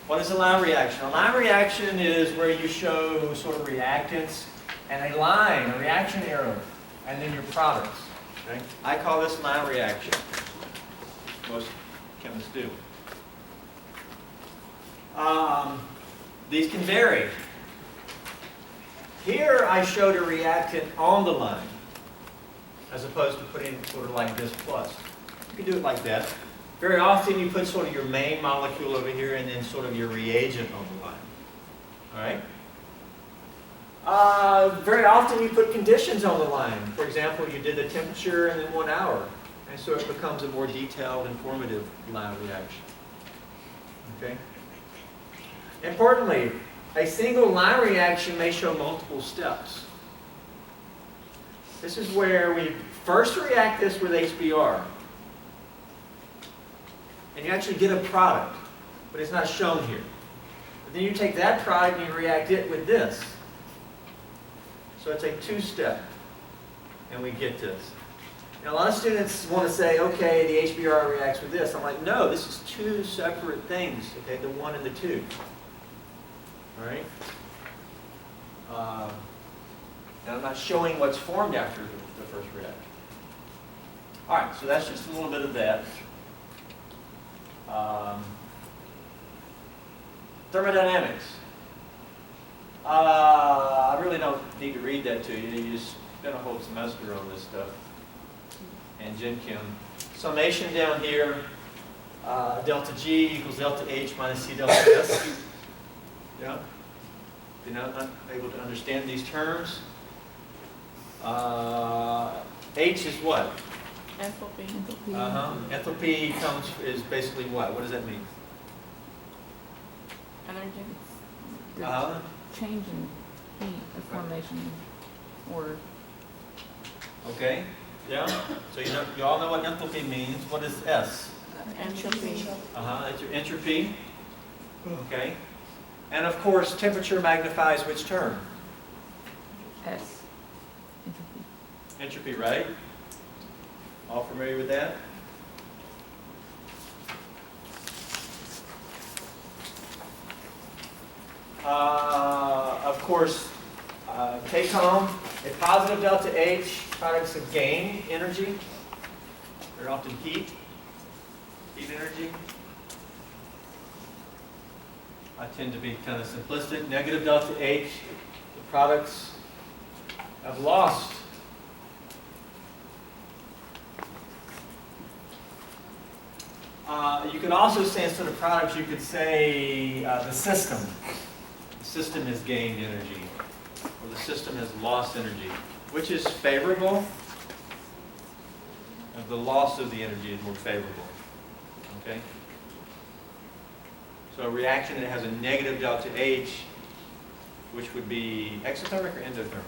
What is a line reaction? A line reaction is where you show sort of reactants and a line, a reaction arrow, and then your products. Okay? I call this line reaction. Most chemists do. These can vary. Here I showed a reactant on the line, as opposed to putting sort of like this plus. You can do it like that. Very often you put sort of your main molecule over here and then sort of your reagent on the line. All right? Very often you put conditions on the line. For example, you did the temperature and then 1 hour. And so it becomes a more detailed, informative line reaction. Okay? Importantly, a single line reaction may show multiple steps. This is where we first react this with HBr. And you actually get a product, but it's not shown here. But then you take that product and you react it with this. So it's a two-step, and we get this. Now, a lot of students want to say, okay, the HBr reacts with this. I'm like, no, this is two separate things, okay, the one and the two. All right? And I'm not showing what's formed after the first reaction. All right, so that's just a little bit of that. Thermodynamics. I really don't need to read that to you. You just spent a whole semester on this stuff. And Gen Chem. Summation down here, delta G equals delta H minus C delta S. Yeah? If you're not able to understand these terms. H is what? Enthalpy. Enthalpy is basically what? What does that mean? Energy. The change in heat of formation, or Okay. Yeah. So you all know what enthalpy means. What is S? entropy. That's your entropy. Okay. And of course, temperature magnifies which term? S. Entropy. Entropy, right? All familiar with that? Of course, take home, a positive delta H, products of gain energy, very often heat energy. I tend to be kind of simplistic. Negative delta H, the products have lost. You could also say instead of products, you could say the system. The system has gained energy, or the system has lost energy, which is favorable. And the loss of the energy is more favorable. Okay? So a reaction that has a negative delta H, which would be exothermic or endothermic?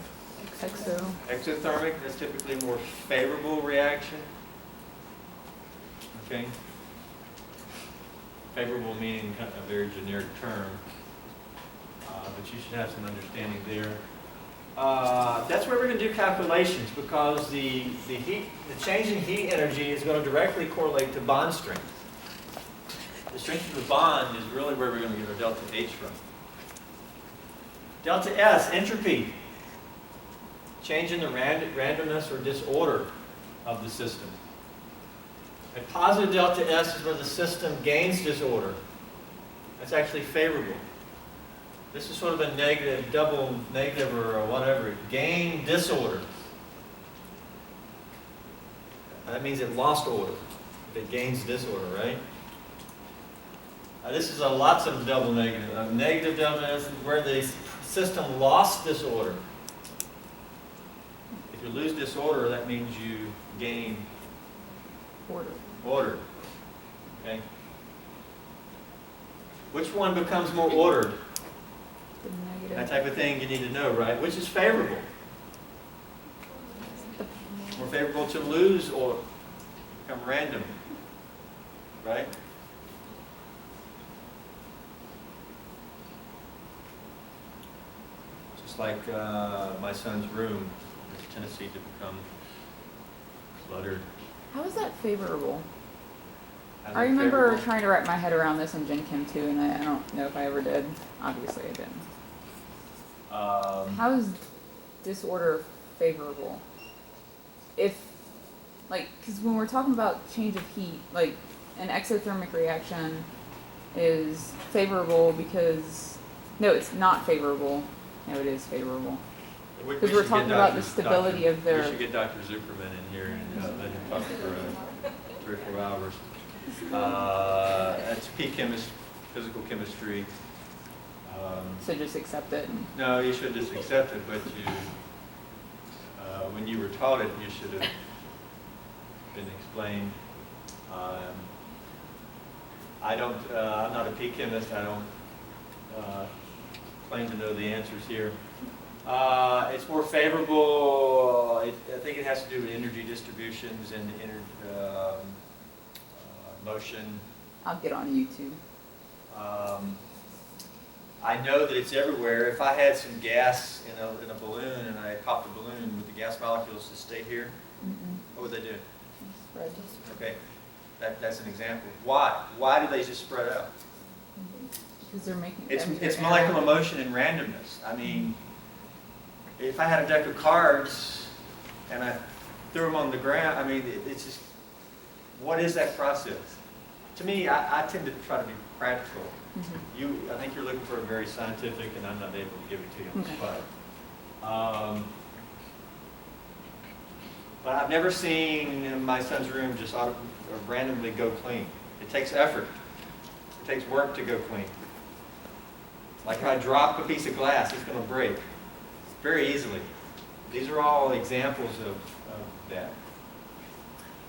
Exo. Exothermic, that's typically a more favorable reaction. Okay? Favorable meaning kind of a very generic term, but you should have some understanding there. That's where we're going to do calculations, because the change in heat energy is going to directly correlate to bond strength. The strength of the bond is really where we're going to get our delta H from. Delta S, entropy. Change in the randomness or disorder of the system. A positive delta S is where the system gains disorder. That's actually favorable. This is sort of a negative, double negative or whatever. Gain disorder. That means it lost order. If it gains disorder, right? This is a lots of double negative. A negative double negative is where the system lost disorder. If you lose disorder, that means you gain order. Okay? Which one becomes more ordered? The negative. That type of thing you need to know, right? Which is favorable? More favorable to lose or become random, right? Just like my son's room has a tendency to become cluttered. How is that favorable? As I in remember favorable. trying to wrap my head around this in Gen Chem too, and I don't know if I ever did. Obviously, I didn't. How is disorder favorable? If, like, because when we're talking about change of heat, like, an exothermic reaction is favorable because, no, it's not favorable. No, it is favorable. We Because we're should talking get about the Dr. stability of their. We should get Dr. Zuckerman in here and let him talk for 3 or 4 hours. That's physical chemistry. So just accept it. No, you should just accept it, but you, when you were taught it, you should have been explained. I'm not a P chemist. I don't claim to know the answers here. It's more favorable. I think it has to do with energy distributions and motion. I'll get on YouTube. I know that it's everywhere. If I had some gas in a balloon and I popped the balloon, would the gas molecules just stay here? What would they do? Spread. Okay, that's an example. Why? Why do they just spread out? Because they're making. It's molecular motion and randomness. I mean, if I had a deck of cards and I threw them on the ground, I mean, it's just, what is that process? To me, I tend to try to be practical. I think you're looking for a very scientific, and I'm not able to give it to you on the spot. But I've never seen my son's room just randomly go clean. It takes effort. It takes work to go clean. Like if I drop a piece of glass, it's going to break very easily. These are all examples of that.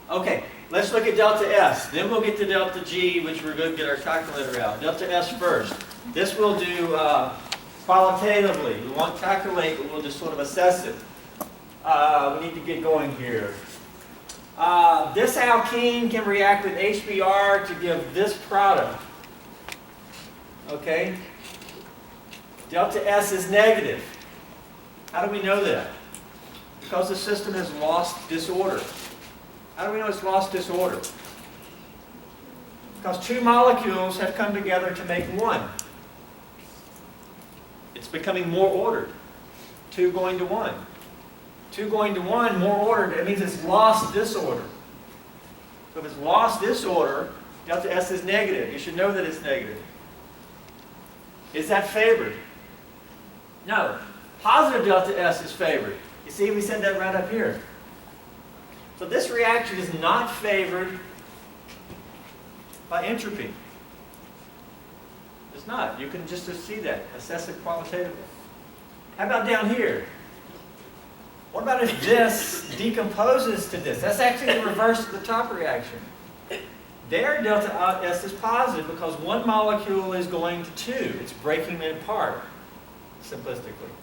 Okay, let's look at delta S. Then we'll get to delta G, which we're going to get our calculator out. Delta S first. This we'll do qualitatively. We won't calculate, but we'll just sort of assess it. We need to get going here. This alkene can react with HBr to give this product. Okay? Delta S is negative. How do we know that? Because the system has lost disorder. How do we know it's lost disorder? Because 2 molecules have come together to make 1. It's becoming more ordered. 2 going to 1. 2 going to 1, more ordered. It means it's lost disorder. So if it's lost disorder, delta S is negative. You should know that it's negative. Is that favored? No. Positive delta S is favored. You see, we said that right up here. So this reaction is not favored by entropy. It's not. You can just see that. Assess it qualitatively. How about down here? What about if this decomposes to this? That's actually the reverse of the top reaction. There, delta S is positive because 1 molecule is going to 2. It's breaking them apart, simplistically.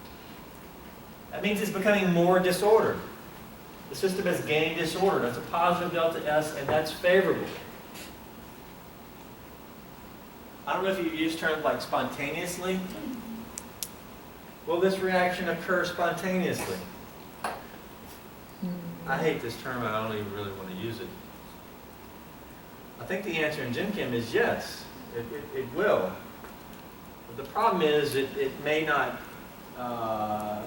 That means it's becoming more disordered. The system has gained disorder. That's a positive delta S, and that's favorable. I don't know if you use terms like spontaneously. Will this reaction occur spontaneously? I hate this term. I don't even really want to use it. I think the answer in Gen Chem is yes. It will. But the problem is it may not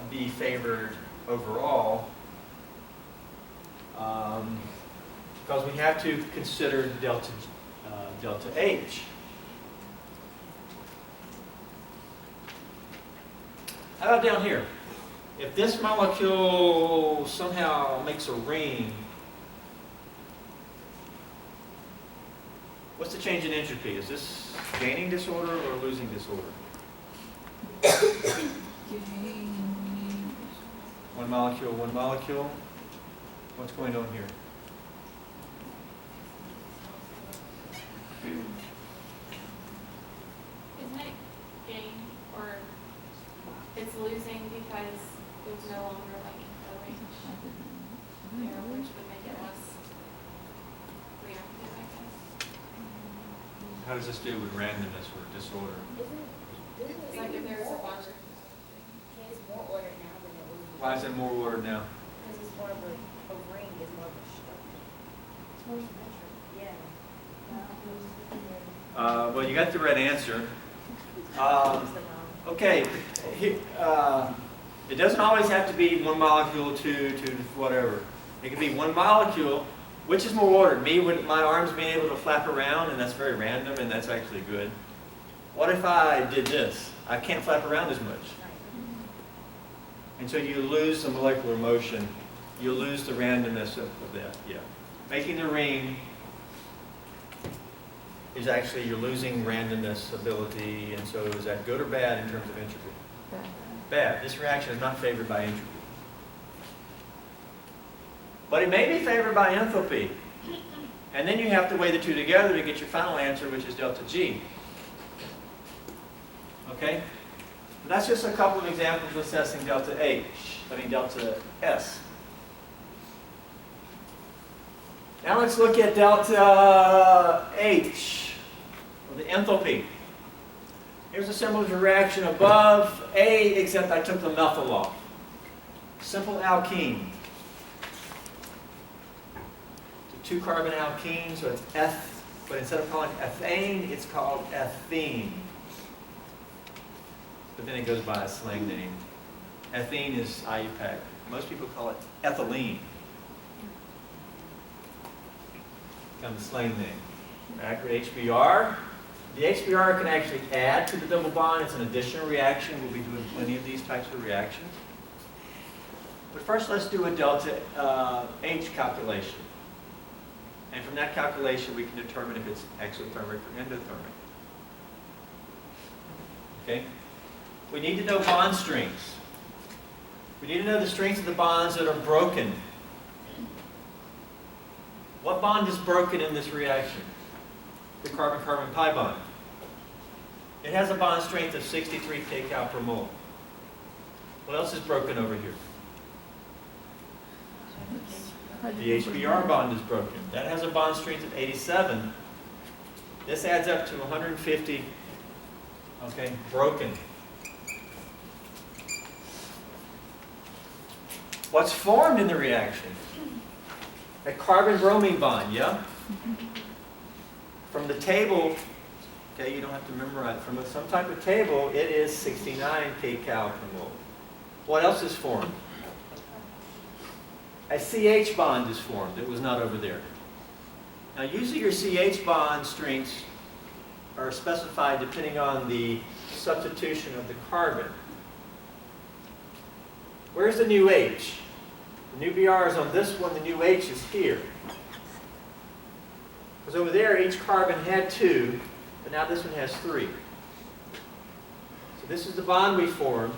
be favored overall, because we have to consider delta H. How about down here? If this molecule somehow makes a ring, what's the change in entropy? Is this gaining disorder or losing disorder? One molecule, one molecule. What's going on here? Isn't it gain, or it's losing because there's no longer like a range there, which would make it less reactive, I guess. How does this do with randomness or disorder? It's like if there was a bond. It's more ordered now than it was. Why is it more ordered now? Because it's more of a ring, is more of a structure. It's more symmetric. Yeah. Well, you got the right answer. Okay, it doesn't always have to be one molecule, two, whatever. It can be one molecule. Which is more ordered? Me with my arms being able to flap around, and that's very random, and that's actually good. What if I did this? I can't flap around as much. And so you lose the molecular motion. You lose the randomness of that, yeah. Making the ring is actually, you're losing randomness ability, and so is that good or bad in terms of entropy? Bad. Bad. This reaction is not favored by entropy. But it may be favored by enthalpy. And then you have to weigh the two together to get your final answer, which is delta G. Okay? But that's just a couple of examples of assessing delta S. Now let's look at delta H, or the enthalpy. Here's a similar reaction above A, except I took the methyl off. Simple alkene. It's a 2-carbon alkene, so it's eth, but instead of calling it ethane, it's called ethene. But then it goes by a slang name. Ethene is IUPAC. Most people call it ethylene. Kind of a slang name. Accurate HBr. The HBr can actually add to the double bond. It's an additional reaction. We'll be doing plenty of these types of reactions. But first, let's do a delta H calculation. And from that calculation, we can determine if it's exothermic or endothermic. Okay? We need to know bond strengths. We need to know the strengths of the bonds that are broken. What bond is broken in this reaction? The carbon-carbon pi bond. It has a bond strength of 63 kcal per mole. What else is broken over here? The HBr bond is broken. That has a bond strength of 87. This adds up to 150, okay, broken. What's formed in the reaction? A carbon-bromine bond, yeah? From the table, okay, you don't have to memorize. From some type of table, it is 69 kcal per mole. What else is formed? A CH bond is formed. It was not over there. Now, usually your CH bond strengths are specified depending on the substitution of the carbon. Where's the new H? The new Br is on this one, the new H is here. Because over there, each carbon had 2, but now this one has 3. So this is the bond we formed.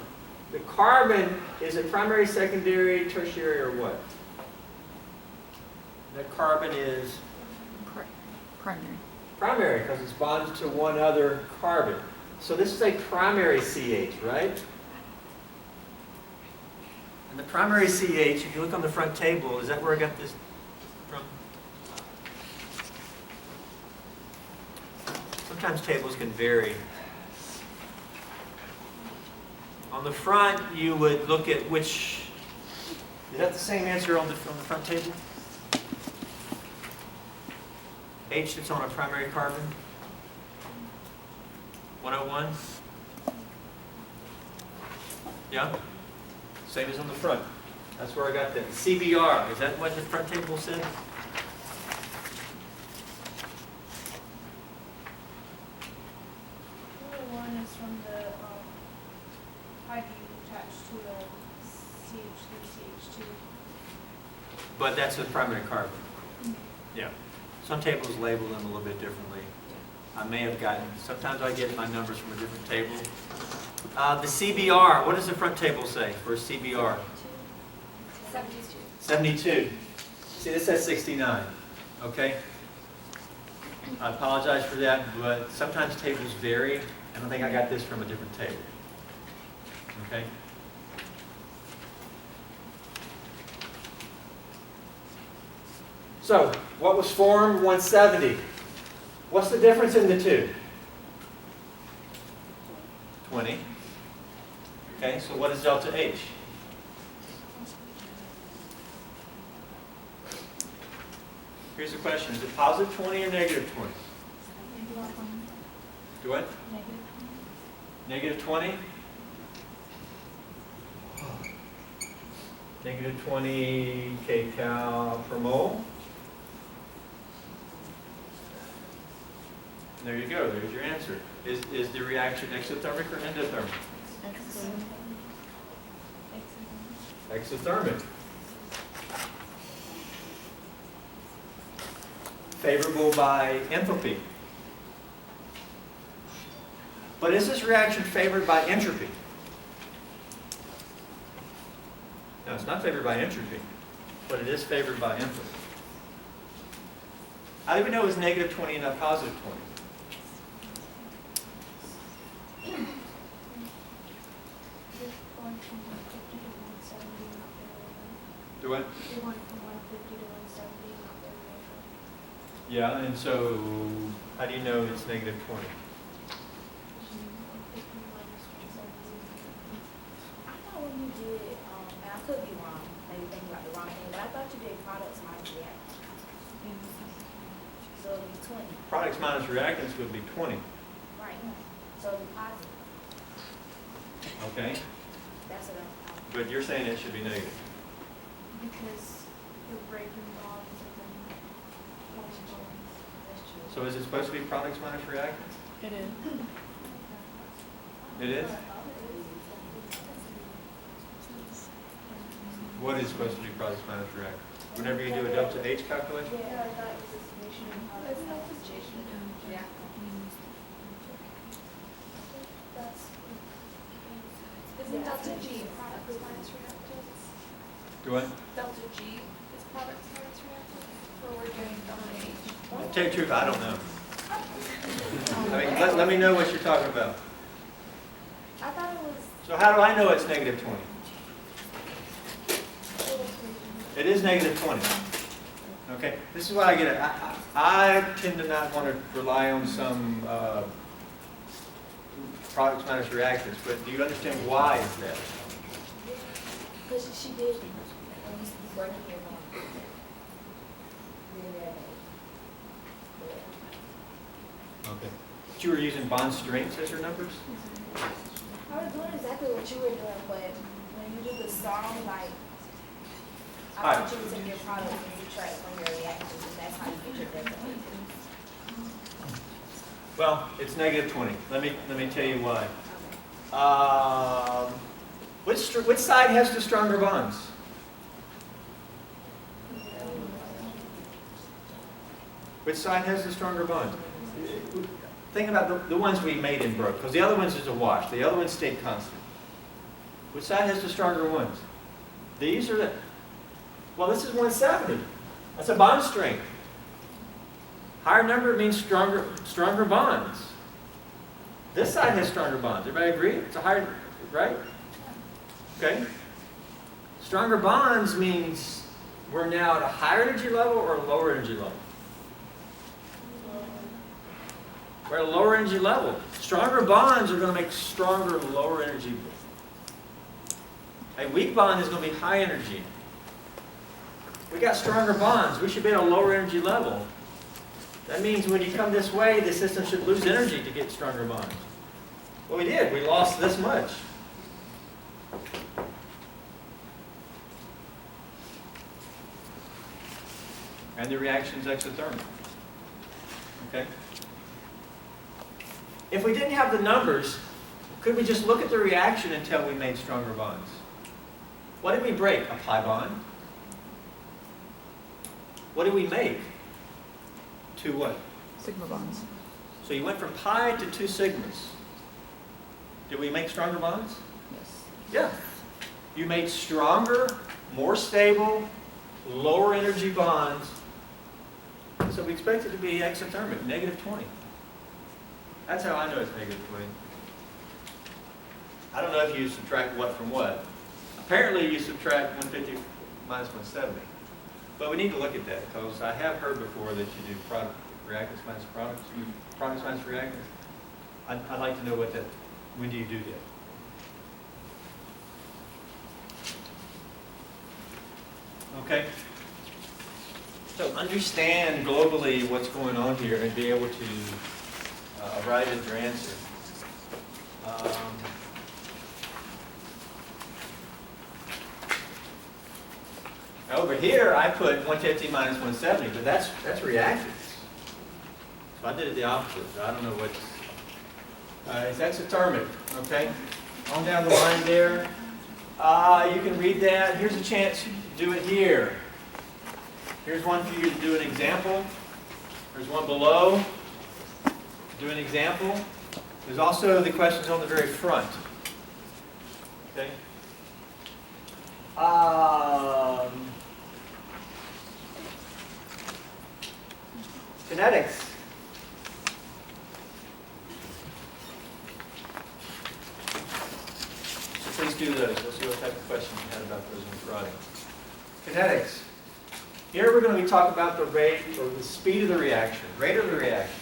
The carbon is it primary, secondary, tertiary, or what? That carbon is Primary. primary because it's bonded to one other carbon. So this is a primary CH, right? And the primary CH, if you look on the front table, is that where I got this from? Sometimes tables can vary. On the front, you would look at which, is that the same answer on the front table? H that's on a primary carbon? 101? Yeah? Same as on the front. That's where I got that. CBR, is that what the front table said? One is from the hydrogen attached to the CH3, CH2. But that's the primary carbon. Yeah. Some tables label them a little bit differently. I may have gotten, sometimes I get my numbers from a different table. The CBR, what does the front table say for CBR? 72. 72. See, this says 69. Okay? I apologize for that, but sometimes tables vary. I don't think I got this from a different table. Okay? So, what was formed? 170. What's the difference in the two? 20. Okay, so what is delta H? Here's the question. Is it positive 20 or negative 20? Do what? Negative 20? Negative 20 kcal per mole. There you go. There's your answer. Is the reaction exothermic or endothermic? Exothermic. Favorable by enthalpy. But is this reaction favored by entropy? No, it's not favored by entropy, but it is favored by enthalpy. How do we know it was negative 20 and not positive 20? Do what? Yeah, and so how do you know it's negative 20? I thought when you did, and I could be wrong, maybe thinking about the wrong thing, but I thought you did products minus reactants. So it'd be 20. Products minus reactants would be 20. Right. So it'd be positive. Okay, That's what I'm. but you're saying it should be negative. Because you're breaking bonds and then forming bonds. That's true. So is it supposed to be products minus reactants? It is. It is? What is supposed to be products minus reactants? Whenever you do a delta H calculation? Yeah, I thought it was distribution and product concentration. Yeah. That's. Isn't delta G products minus reactants? Do what? Delta G is products minus reactants? Or we're doing delta H? To tell you the truth, I don't know. I mean, let me know what you're talking about. I thought it was. So how do I know it's negative 20? It is negative 20. Okay, this is why I get it. I tend to not want to rely on some products minus reactants, but do you understand why is that? Because she did. Working your bond. Okay. But you were using bond strengths as your numbers? I was doing exactly what you were doing, but when you do the song, like, I Alright. want you to take your products and subtract from your reactions, and that's how you get your delta H. Well, it's negative 20. Let me tell you why. Which side has the stronger bonds? Which side has the stronger bonds? Think about the ones we made and broke, because the other ones is a wash. The other ones stayed constant. Which side has the stronger ones? These or that? Well, this is 170. That's a bond strength. Higher number means stronger bonds. This side has stronger bonds. Everybody agree? It's a higher, right? Okay. Stronger bonds means we're now at a higher energy level or a lower energy level. We're at a lower energy level. Stronger bonds are going to make stronger lower energy. A weak bond is going to be high energy. We got stronger bonds. We should be at a lower energy level. That means when you come this way, the system should lose energy to get stronger bonds. Well, we did. We lost this much. and the reaction's exothermic. Okay? If we didn't have the numbers, could we just look at the reaction until we made stronger bonds? What did we break? A pi bond. What did we make? 2 what? Sigma bonds. So you went from pi to 2 sigmas. Did we make stronger bonds? Yes. Yeah. You made stronger, more stable, lower energy bonds. So we expect it to be exothermic, -20. That's how I know it's -20. I don't know if you subtract what from what. Apparently you subtract 150 minus 170. But we need to look at that, because I have heard before that you do product reactants minus products, products minus reactants. I'd like to know what that, when do you do that? Okay? So understand globally what's going on here and be able to arrive at your answer. Over here, I put 150 minus 170, but that's reactants. So I did it the opposite. So I don't know what's... it's exothermic, okay? On down the line there. You can read that. Here's a chance to do it here. Here's one for you to do an example. There's one below. Do an example. There's also the questions on the very front. Okay? Kinetics. So please do those. We'll see what type of questions you had about those in Friday. Kinetics. Here we're going to be talking about the rate or the speed of the reaction, rate of the reaction.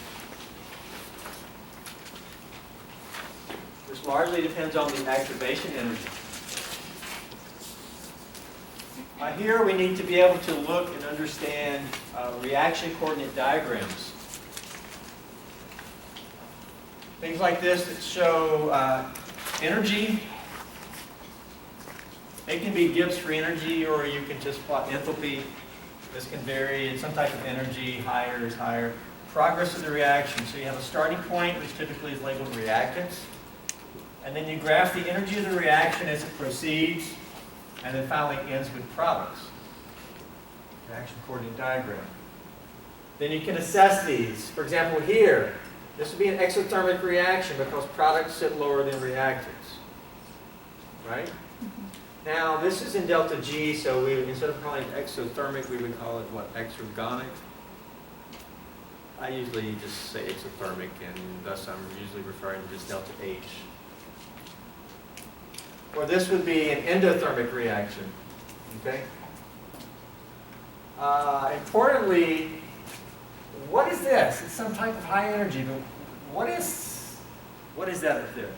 This largely depends on the activation energy. Here we need to be able to look and understand reaction coordinate diagrams. Things like this that show energy. It can be Gibbs free energy, or you can just plot enthalpy. This can vary in some type of energy. Higher is higher. Progress of the reaction. So you have a starting point, which typically is labeled reactants. And then you graph the energy of the reaction as it proceeds, and then finally ends with products. Reaction coordinate diagram. Then you can assess these. For example, here, this would be an exothermic reaction because products sit lower than reactants. Right? Now, this is in delta G, so we, instead of calling it exothermic, we would call it what? Exergonic. I usually just say exothermic, and thus I'm usually referring to just delta H. Or this would be an endothermic reaction. Okay? Importantly, what is this? It's some type of high energy, but what is that up there?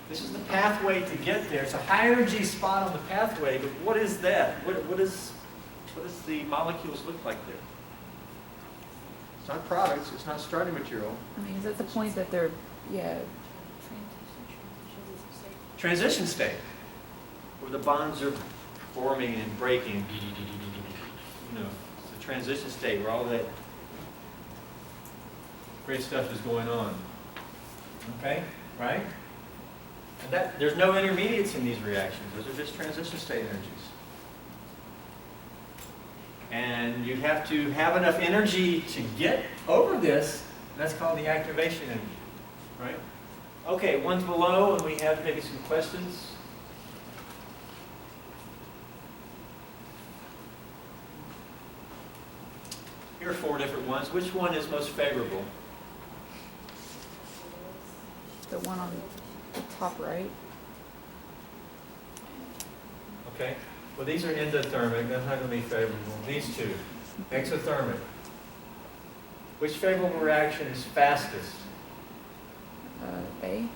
This is the pathway to get there. It's a high energy spot on the pathway, but what is that? What does the molecules look like there? It's not products, it's not starting material. I mean, is that the point that they're, yeah, Transition state, where the bonds are forming and breaking. You know, it's the transition state where all that great stuff is going on. Okay, right? And that there's no intermediates in these reactions. Those are just transition state energies. And you have to have enough energy to get over this. That's called the activation energy, right? Okay, one's below, and we have maybe some questions. Here are 4 different ones. Which one is most favorable? the one on the top right. Okay. Well, these are endothermic. That's not going to be favorable. These two, exothermic. Which favorable reaction is fastest? A.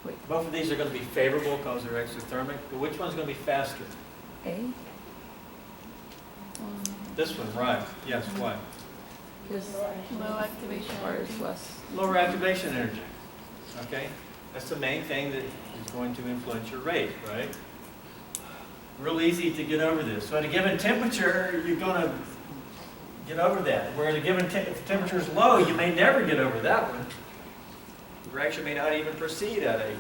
Wait, Both of these are going to be favorable because they're exothermic, but which one's going to be faster? A? This one, right. Yes, why? Because Low activation requires energy. less. Lower activation energy. Okay? That's the main thing that is going to influence your rate, right? Real easy to get over this. So at a given temperature, you're going to get over that. Where at a given if the temperature is low, you may never get over that one. The reaction may not even proceed at a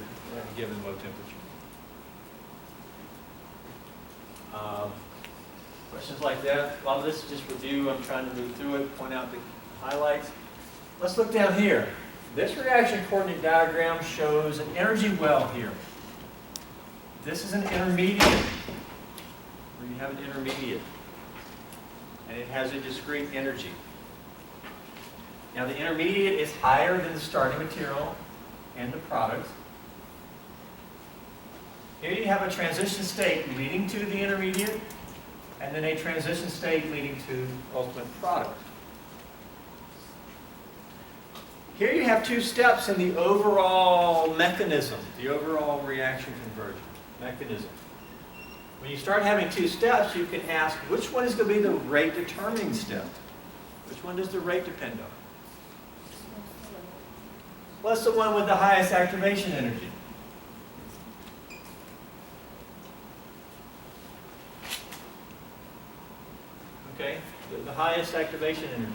given low temperature. Questions like that? A lot of this is just review. I'm trying to move through it, point out the highlights. Let's look down here. This reaction coordinate diagram shows an energy well here. This is an intermediate, where you have an intermediate, and it has a discrete energy. Now the intermediate is higher than the starting material and the product. Here you have a transition state leading to the intermediate, and then a transition state leading to ultimate product. Here you have two steps in the overall mechanism, the overall reaction conversion mechanism. When you start having two steps, you can ask which one is going to be the rate determining step? Which one does the rate depend on? Well, it's the one with the highest activation energy. Okay, the highest activation energy.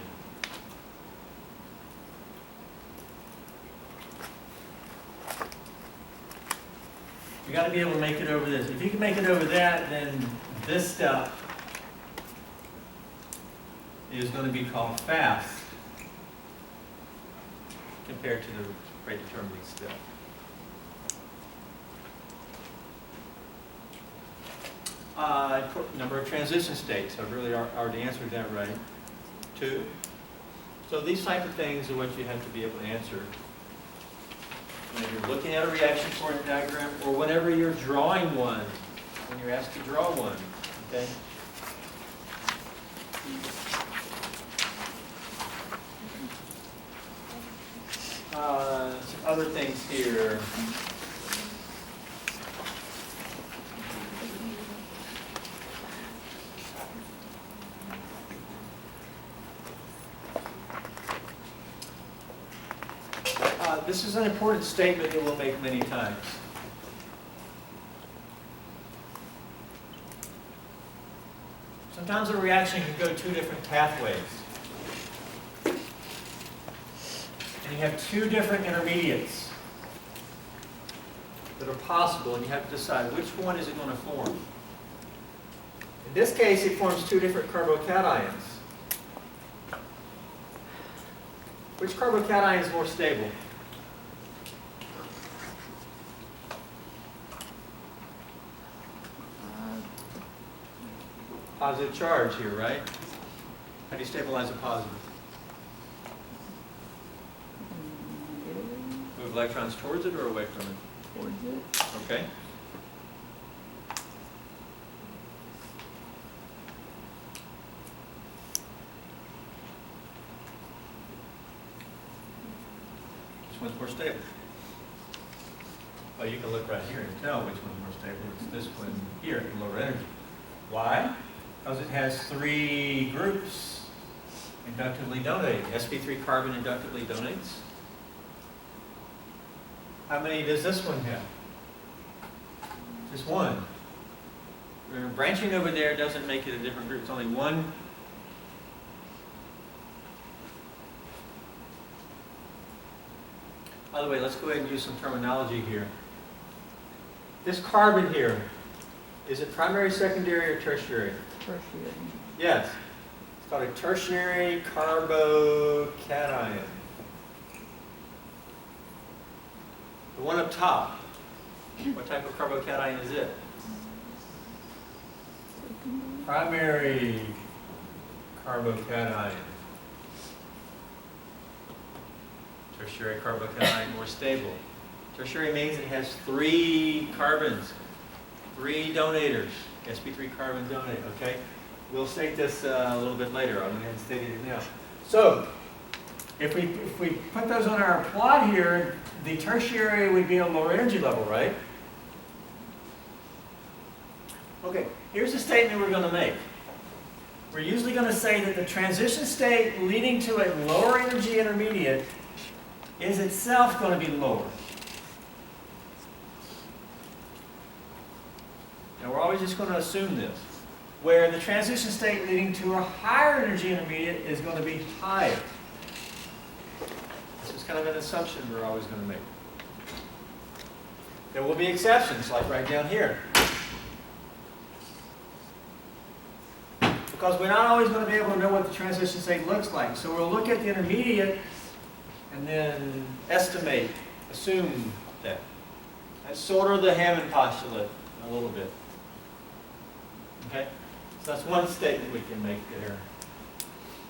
You got to be able to make it over this. If you can make it over that, then this step is going to be called fast compared to the rate determining step. Number of transition states. I've really already answered that right. 2. So these type of things are what you have to be able to answer when you're looking at a reaction coordinate diagram, or whenever you're drawing one, when you're asked to draw one. Okay? Some other things here. This is an important statement that we'll make many times. Sometimes a reaction can go two different pathways. And you have two different intermediates that are possible, and you have to decide which one is it going to form. In this case, it forms two different carbocations. Which carbocation is more stable? Positive charge here, right? How do you stabilize a positive? Move electrons towards it or away from it? Towards it. Okay. Which one's more stable? Well, you can look right here and tell which one's more stable. It's this one here, the lower energy. Why? Because it has 3 groups inductively donating. sp3 carbon inductively donates. How many does this one have? Just one. Branching over there doesn't make it a different group. It's only one. By the way, let's go ahead and use some terminology here. This carbon here, is it primary, secondary, or tertiary? Tertiary. Yes. It's called a tertiary carbocation. The one up top, what type of carbocation is it? Primary carbocation. Tertiary carbocation, more stable. Tertiary means it has 3 carbons, 3 donators, sp3 carbon donate, okay? We'll state this a little bit later. I'm going to state it now. So, if we put those on our plot here, the tertiary would be a lower energy level, right? Okay, here's the statement we're going to make. We're usually going to say that the transition state leading to a lower energy intermediate is itself going to be lower. always just going to assume this, where the transition state leading to a higher energy intermediate is going to be higher. This is kind of an assumption we're always going to make. There will be exceptions, like right down here. Because we're not always going to be able to know what the transition state looks like. So we'll look at the intermediate and then estimate, assume that. That's sort of the Hammond postulate a little bit. Okay? So that's one statement we can make there.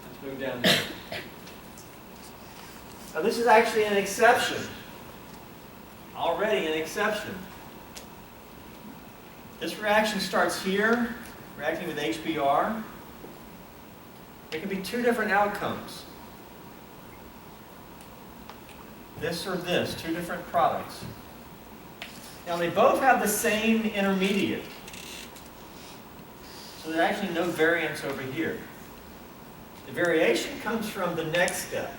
Let's move down there. Now this is actually an exception. Already an exception. This reaction starts here, reacting with HBr. There can be two different outcomes. This or this, two different products. Now they both have the same intermediate. So there's actually no variance over here. The variation comes from the next step.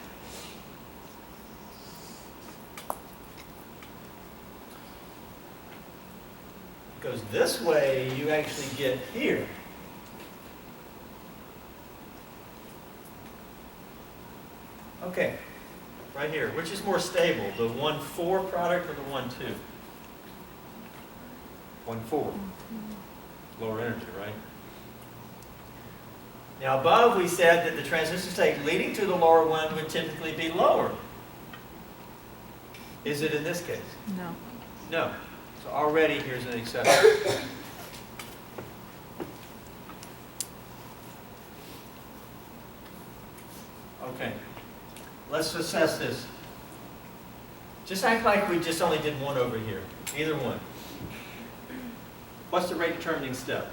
It goes this way, you actually get here. Okay, right here. Which is more stable, the 1,4 product or the 1,2? 1,4. Lower energy, right? Now above we said that the transition state leading to the lower one would typically be lower. Is it in this case? No. No. So already here's an exception. Okay. Let's assess this. Just act like we just only did one over here. Either one. What's the rate determining step?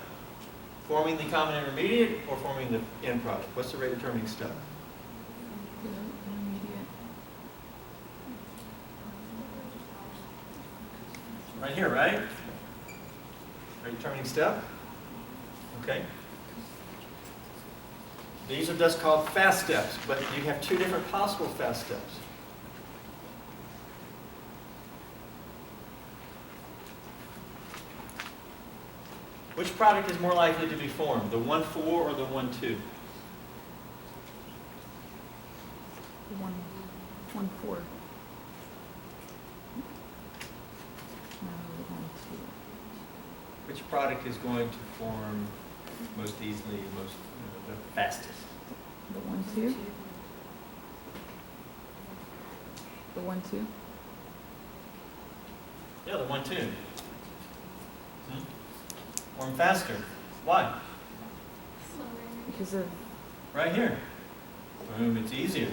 Forming the common intermediate or forming the end product? What's the rate determining step? The intermediate. Right here, right? Rate determining step? Okay. These are just called fast steps, but you have two different possible fast steps. Which product is more likely to be formed, the 1,4 or the 1,2? The 1,4. No, the 1,2. Which product is going to form most easily, most the fastest? The 1,2. The 1,2. Yeah, the 1,2. Form faster. Why? Because of Right here. Boom, it's easier.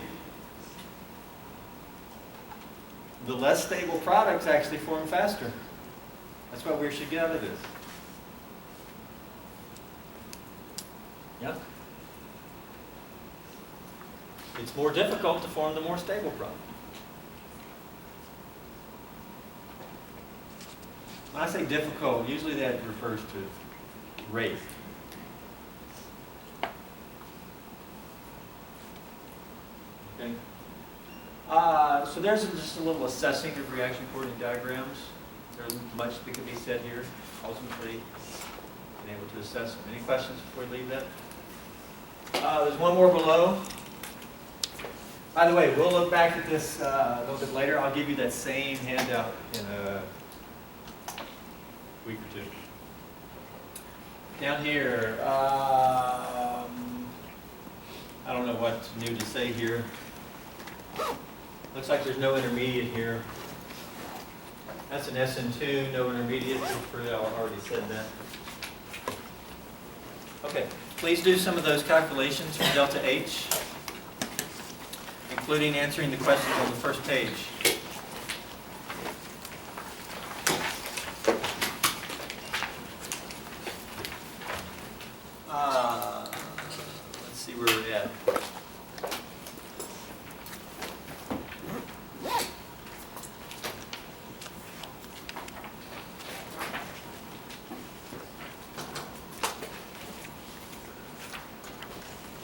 The less stable products actually form faster. That's what we should get out of this. Yeah? It's more difficult to form the more stable product. When I say difficult, usually that refers to rate. Okay. So there's just a little assessing of reaction coordinate diagrams. There's much that can be said here, ultimately being able to assess them. Any questions before we leave that? There's one more below. By the way, we'll look back at this a little bit later. I'll give you that same handout in a week or two. Down here, I don't know what's new to say here. Looks like there's no intermediate here. That's an SN2, no intermediate. I already said that. Okay, please do some of those calculations for delta H, including answering the questions on the first page. Let's see where we're at.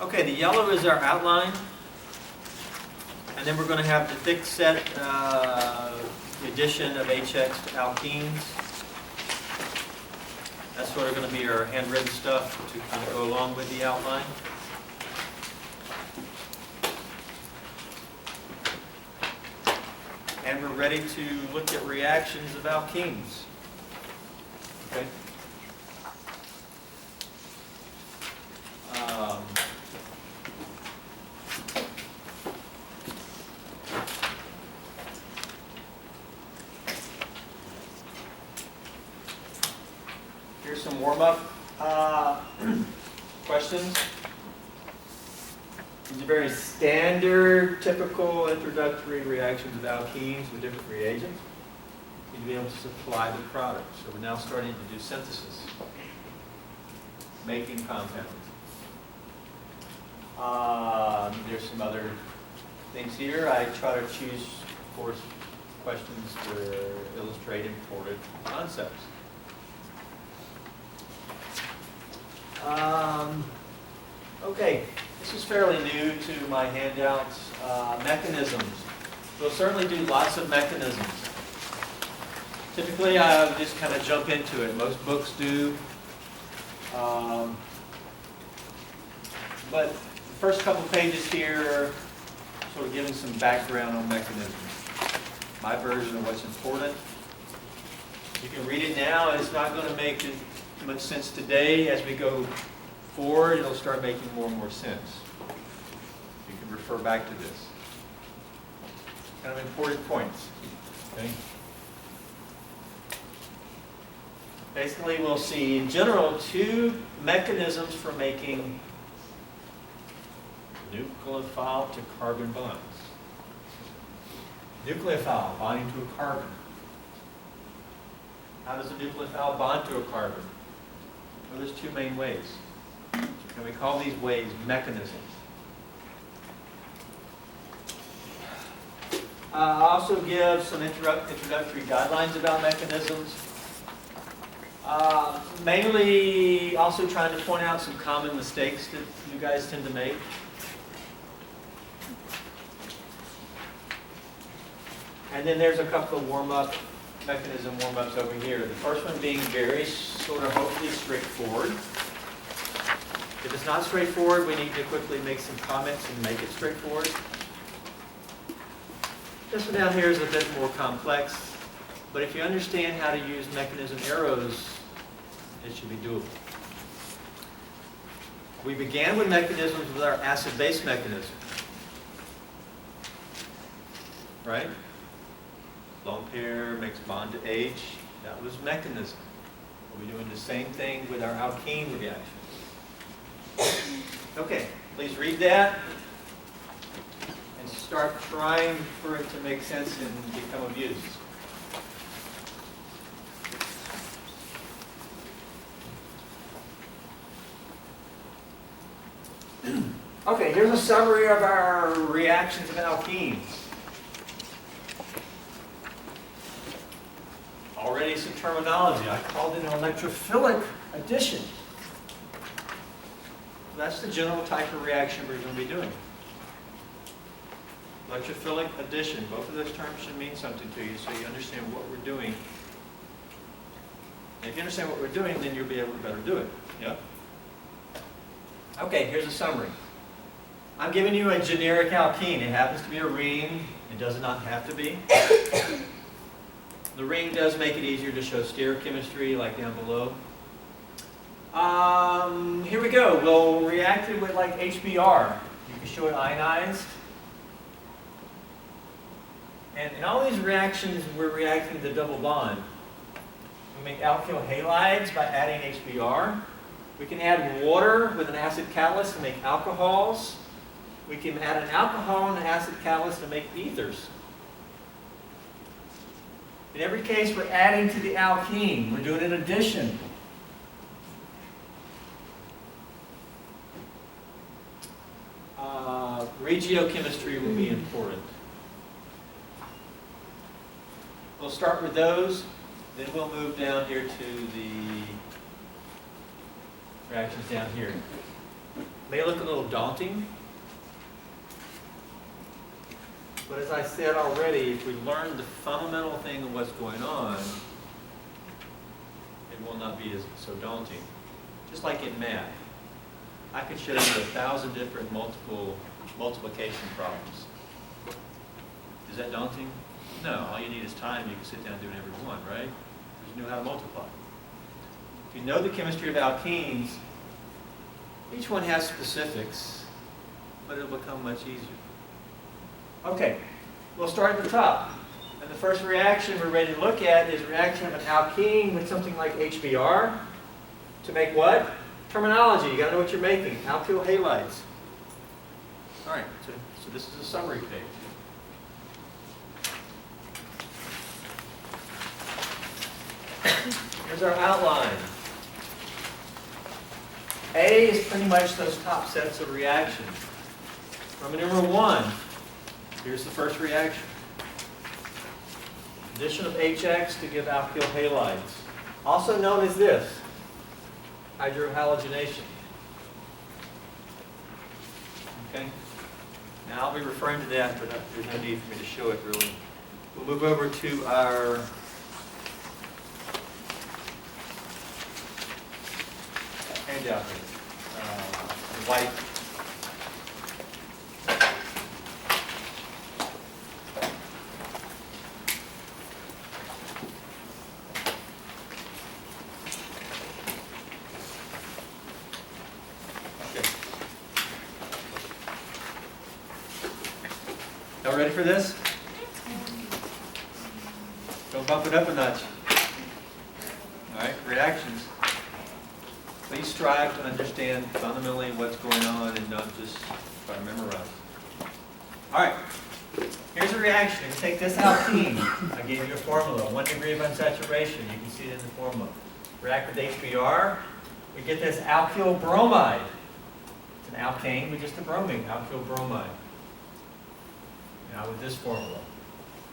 Okay, the yellow is our outline, and then we're going to have the thick set addition of HX to alkenes. That's sort of going to be our handwritten stuff to kind of go along with the outline. And we're ready to look at reactions of alkenes. Okay? Here's some warm-up questions. These are very standard, typical introductory reactions of alkenes with different reagents. You need to be able to supply the product. So we're now starting to do synthesis, making compounds. There's some other things here. I try to choose, of course, questions to illustrate important concepts. Okay, this is fairly new to my handouts. Mechanisms. We'll certainly do lots of mechanisms. Typically, I just kind of jump into it. Most books do. But the first couple pages here, sort of giving some background on mechanisms. My version of what's important. You can read it now. It's not going to make much sense today. As we go forward, it'll start making more and more sense. You can refer back to this. Kind of important points. Okay? Basically, we'll see, in general, two mechanisms for making nucleophile to carbon bonds. Nucleophile bonding to a carbon. How does a nucleophile bond to a carbon? Well, there's two main ways. And we call these ways mechanisms. I'll also give some introductory guidelines about mechanisms. Mainly also trying to point out some common mistakes that you guys tend to make. And then there's a couple of mechanism warm-ups over here. The first one being very sort of hopefully straightforward. If it's not straightforward, we need to quickly make some comments and make it straightforward. This one down here is a bit more complex, but if you understand how to use mechanism arrows, it should be doable. We began with mechanisms with our acid-base mechanism. Right? Lone pair makes bond to H. That was mechanism. We're doing the same thing with our alkene reaction. Okay, please read that and start trying for it to make sense and become of use. Okay, here's a summary of our reactions of alkenes. Already some terminology. I called it an electrophilic addition. That's the general type of reaction we're going to be doing. Electrophilic addition. Both of those terms should mean something to you so you understand what we're doing. And if you understand what we're doing, then you'll be able to better do it. Yeah? Okay, here's a summary. I'm giving you a generic alkene. It happens to be a ring. It does not have to be. The ring does make it easier to show stereochemistry, like down below. Here we go. We'll react it with like HBr. You can show it ionized. And in all these reactions, we're reacting to double bond. We make alkyl halides by adding HBr. We can add water with an acid catalyst to make alcohols. We can add an alcohol and an acid catalyst to make ethers. In every case, we're adding to the alkene. We're doing an addition. Regiochemistry will be important. We'll start with those, then we'll move down here to the reactions down here. May look a little daunting, but as I said already, if we learn the fundamental thing of what's going on, it will not be so daunting. Just like in math. I could show you 1,000 different multiplication problems. Is that daunting? No, all you need is time. You can sit down and do every one, right? Because you know how to multiply. If you know the chemistry of alkenes, each one has specifics, but it'll become much easier. Okay, we'll start at the top. And the first reaction we're ready to look at is reaction of an alkene with something like HBr to make what? Terminology. You got to know what you're making. Alkyl halides. All right, so this is a summary page. Here's our outline. A is pretty much those top sets of reactions. Roman numeral 1, here's the first reaction. Addition of HX to give alkyl halides. Also known as this, hydrohalogenation. Okay? Now I'll be referring to that, but there's no need for me to show it really. We'll move over to our handout here. The white. Okay. Y'all ready for this? Don't bump it up a notch. All right, reactions. Please strive to understand fundamentally what's going on and not just try to memorize. All right, here's a reaction. You take this alkene. I gave you a formula, 1 degree of unsaturation. You can see it in the formula. React with HBr. We get this alkyl bromide. It's an alkane with just a bromine, alkyl bromide. Now with this formula.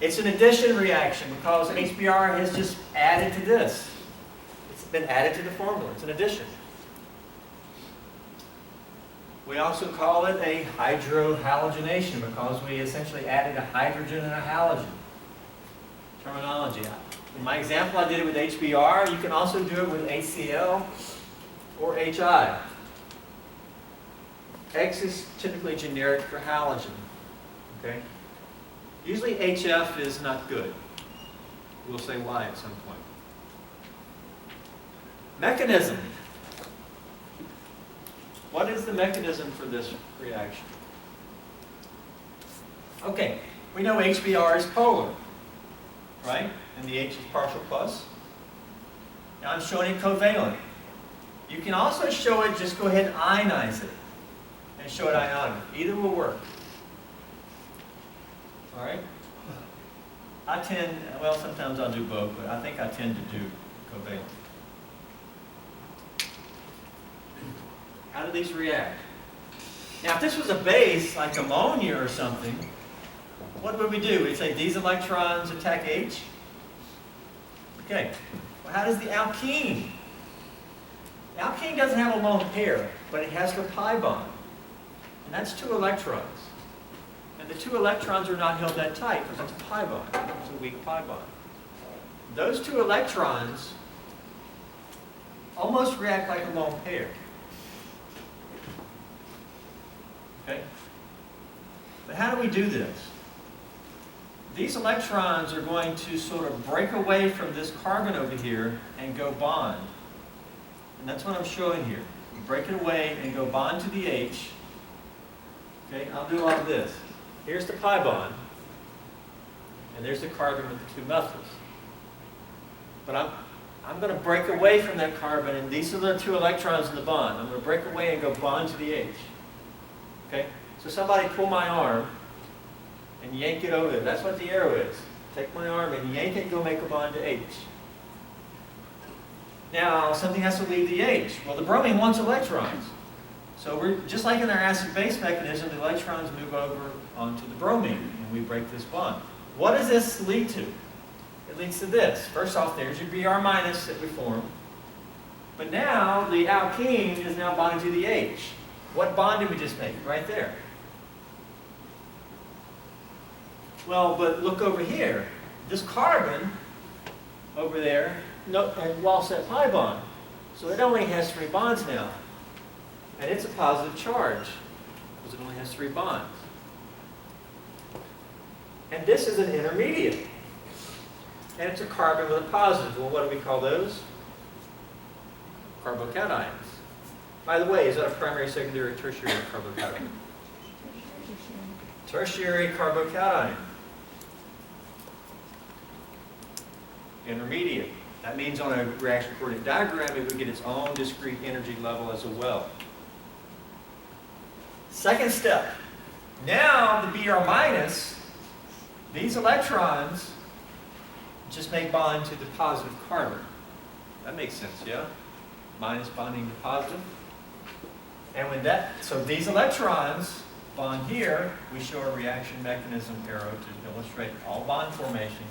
It's an addition reaction because HBr has just added to this. It's been added to the formula. It's an addition. We also call it a hydrohalogenation because we essentially added a hydrogen and a halogen. Terminology. In my example, I did it with HBr. You can also do it with HCl or HI. X is typically generic for halogen. Okay? Usually HF is not good. We'll say why at some point. Mechanism. What is the mechanism for this reaction? Okay, we know HBr is polar, right? And the H is partial plus. Now I'm showing it covalent. You can also show it, just go ahead and ionize it. And show it ionic. Either will work. All right? I tend, well, sometimes I'll do both, but I think I tend to do covalent. How do these react? Now, if this was a base, like ammonia or something, what would we do? We'd say these electrons attack H? Okay. Well, how does the alkene? The alkene doesn't have a lone pair, but it has the pi bond. And that's 2 electrons. And the 2 electrons are not held that tight because it's a pi bond. It's a weak pi bond. Those 2 electrons almost react like a lone pair. Okay? But how do we do this? These electrons are going to sort of break away from this carbon over here and go bond. And that's what I'm showing here. Break it away and go bond to the H. Okay, I'll do all this. Here's the pi bond. And there's the carbon with the 2 methyls. But I'm going to break away from that carbon, and these are the 2 electrons in the bond. I'm going to break away and go bond to the H. Okay? So somebody pull my arm and yank it over there. That's what the arrow is. Take my arm and yank it and go make a bond to H. Now, something has to leave the H. Well, the bromine wants electrons. So we're just like in our acid-base mechanism, the electrons move over onto the bromine, and we break this bond. What does this lead to? It leads to this. First off, there's your Br minus that we formed. But now, the alkene is now bonding to the H. What bond did we just make? Right there. Well, but look over here. This carbon over there no, and lost that pi bond. So it only has 3 bonds now. And it's a positive charge, because it only has 3 bonds. And this is an intermediate. And it's a carbon with a positive. Well, what do we call those? Carbocations. By the way, is that a primary, secondary, or tertiary carbocation? Tertiary carbocation. Intermediate. That means on a reaction coordinate diagram, it would get its own discrete energy level as well. Second step. Now the Br minus, these electrons just may bond to the positive carbon. That makes sense, yeah? Minus bonding to positive. And when that, so these electrons bond here, we show a reaction mechanism arrow to illustrate all bond formation.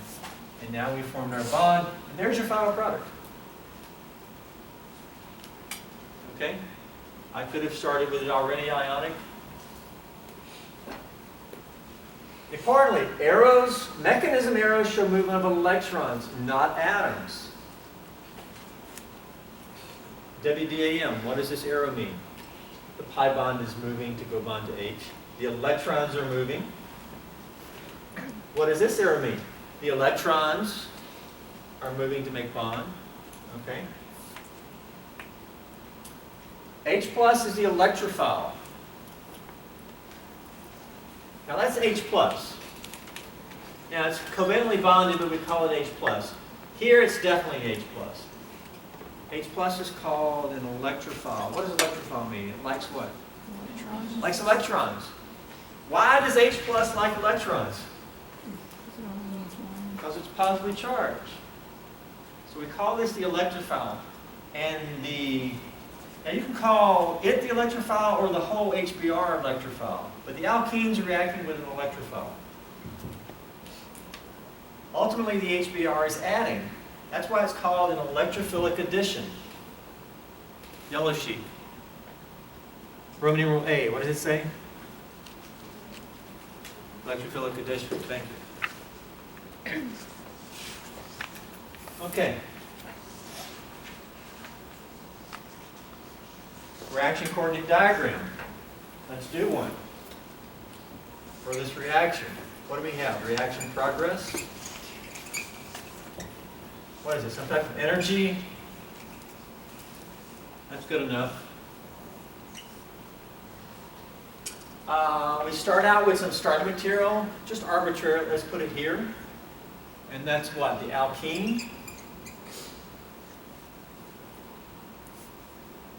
And now we formed our bond, and there's your final product. Okay? I could have started with it already ionic. Importantly, arrows, mechanism arrows show movement of electrons, not atoms. WDAM, what does this arrow mean? The pi bond is moving to go bond to H. The electrons are moving. What does this arrow mean? The electrons are moving to make bond. Okay? H plus is the electrophile. Now that's H plus. Now it's covalently bonded, but we call it H plus. Here it's definitely H plus. H plus is called an electrophile. What does electrophile mean? It likes what? Electrons. Likes electrons. Why does H plus like electrons? Because it's positively charged. So we call this the electrophile. And now you can call it the electrophile or the whole HBr electrophile. But the alkenes are reacting with an electrophile. Ultimately, the HBr is adding. That's why it's called an electrophilic addition. Yellow sheet. Roman numeral A, what does it say? Electrophilic addition, thank you. Okay. Reaction coordinate diagram. Let's do one for this reaction. What do we have? Reaction progress. What is it? Some type of energy? That's good enough. We start out with some starting material, just arbitrary. Let's put it here. And that's what? The alkene.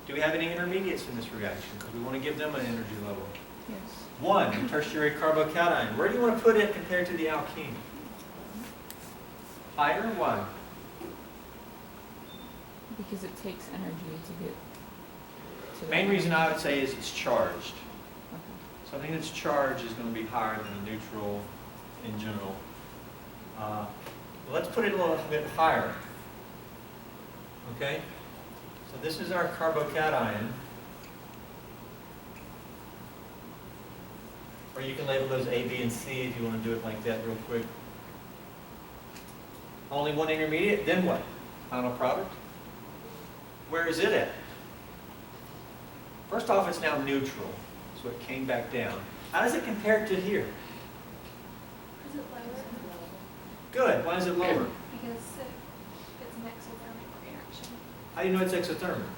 Do we have any intermediates in this reaction? Because we want to give them an energy level. Yes. 1, tertiary carbocation. Where do you want to put it compared to the alkene? Higher or why? Because it takes energy to get to the Main reason I would say is it's charged. Okay. Something that's charged is going to be higher than a neutral in general. Let's put it a little bit higher. Okay? So this is our carbocation. Or you can label those A, B, and C if you want to do it like that real quick. Only one intermediate, then what? Final product? Where is it at? First off, it's now neutral, so it came back down. How does it compare to here? Is it lower? Good. Why is it lower? Because it's an exothermic reaction. How do you know it's exothermic?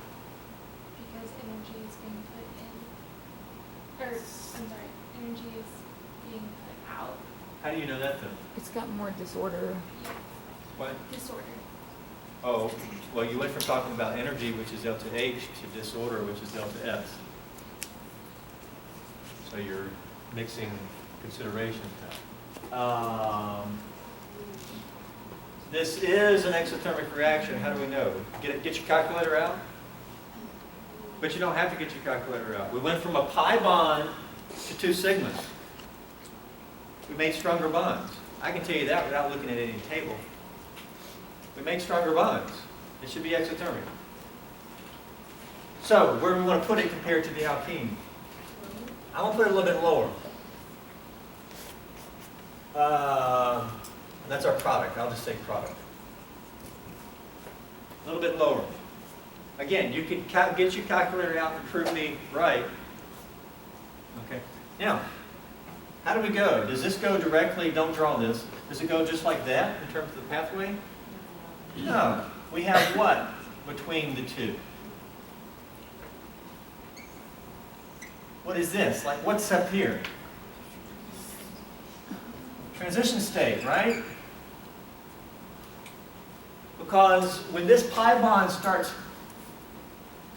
Because energy is being put in, or, I'm sorry, energy is being put out. How do you know that, though? It's got more disorder. What? Disorder. Oh, well, you went from talking about energy, which is delta H, to disorder, which is delta S. So you're mixing considerations now. This is an exothermic reaction. How do we know? Get your calculator out? But you don't have to get your calculator out. We went from a pi bond to 2 sigmas. We made stronger bonds. I can tell you that without looking at any table. We make stronger bonds. It should be exothermic. So, where do we want to put it compared to the alkene? I want to put it a little bit lower. And that's our product. I'll just say product. A little bit lower. Again, you can get your calculator out and prove me right. Okay. Now, how do we go? Does this go directly, don't draw this, does it go just like that in terms of the pathway? No. We have what between the two? What is this? Like, what's up here? Transition state, right? Because when this pi bond starts,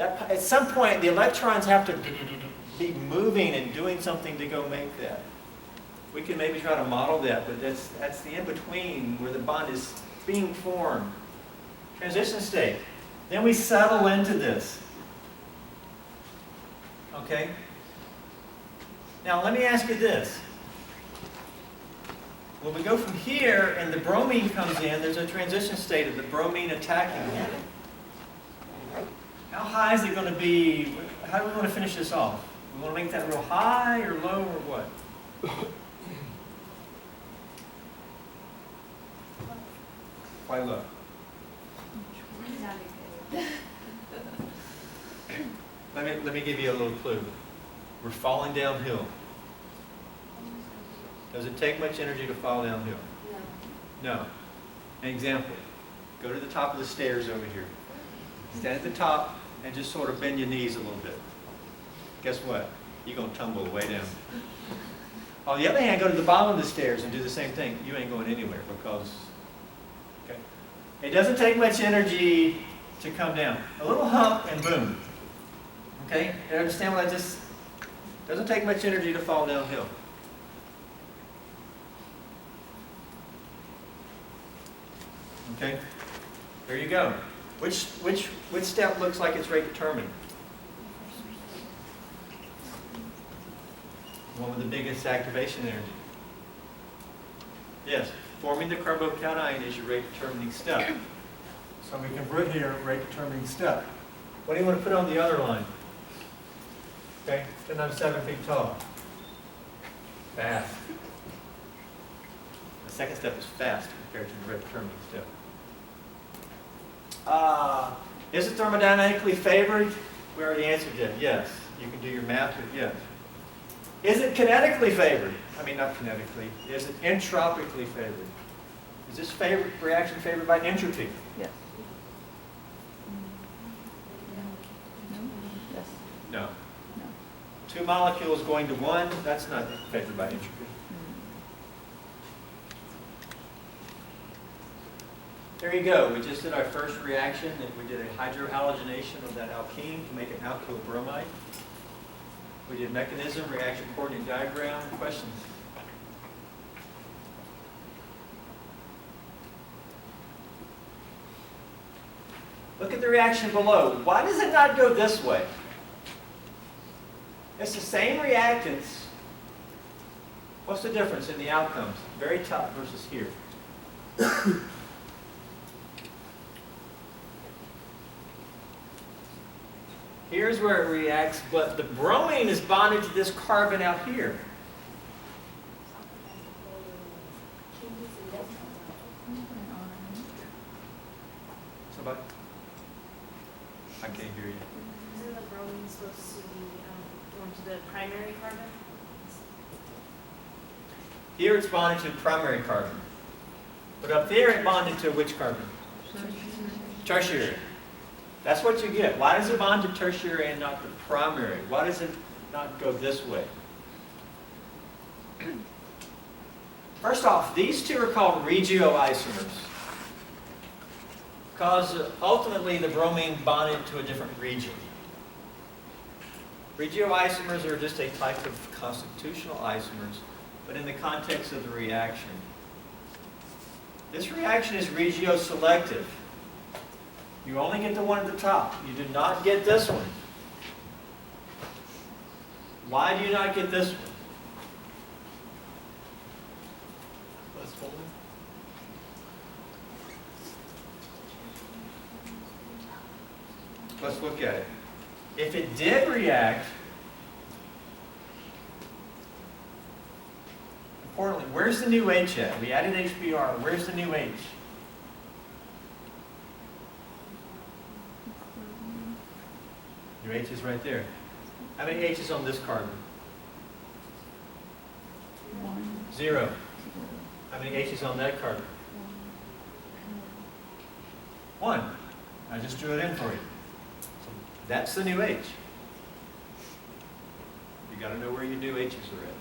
at some point the electrons have to be moving and doing something to go make that. We can maybe try to model that, but that's the in-between where the bond is being formed. Transition state. Then we settle into this. Okay? Now let me ask you this. When we go from here and the bromine comes in, there's a transition state of the bromine attacking here. How high is it going to be? How do we want to finish this off? We want to make that real high or low or what? Quite low. Let me give you a little clue. We're falling downhill. Does it take much energy to fall downhill? No. No. An example. Go to the top of the stairs over here. Stand at the top and just sort of bend your knees a little bit. Guess what? You're going to tumble way down. On the other hand, go to the bottom of the stairs and do the same thing. You ain't going anywhere because, okay. It doesn't take much energy to come down. A little hump and boom. Okay? You understand what I just, doesn't take much energy to fall downhill. Okay? There you go. Which step looks like it's rate determined? One with the biggest activation energy. Yes, forming the carbocation is your rate determining step. So we can put here rate determining step. What do you want to put on the other line? Okay, then I'm 7 feet tall. Fast. The second step is fast compared to the rate determining step. Is it thermodynamically favored? We already answered that. Yes. You can do your math with yes. Is it kinetically favored? I mean, not kinetically. Is it entropically favored? Is this reaction favored by entropy? Yes. Yes. No. No. 2 molecules going to 1, that's not favored by entropy. There you go. We just did our first reaction, and we did a hydrohalogenation of that alkene to make an alkyl bromide. We did mechanism, reaction coordinate diagram. Questions? Look at the reaction below. Why does it not go this way? It's the same reactants. What's the difference in the outcomes? Very top versus here. Here's where it reacts, but the bromine is bonded to this carbon out here. Somebody? I can't hear you. Isn't the bromine supposed to be going to the primary carbon? Here it's bonded to primary carbon. But up there it bonded to which carbon? Tertiary. That's what you get. Why does it bond to tertiary and not the primary? Why does it not go this way? First off, these two are called Regio Isomers, because ultimately the bromine bonded to a different region. Regio Isomers are just a type of constitutional isomers, but in the context of the reaction. This reaction is regio selective. You only get the one at the top. You do not get this one. Why do you not get this one? Less folding. Let's look at it. If it did react, importantly, where's the new H at? We added HBr. Where's the new H? Your H is right there. How many H's on this carbon? 1, 0. How many H's on that carbon? 1. I just drew it in for you. So that's the new H. You got to know where your new H's are at.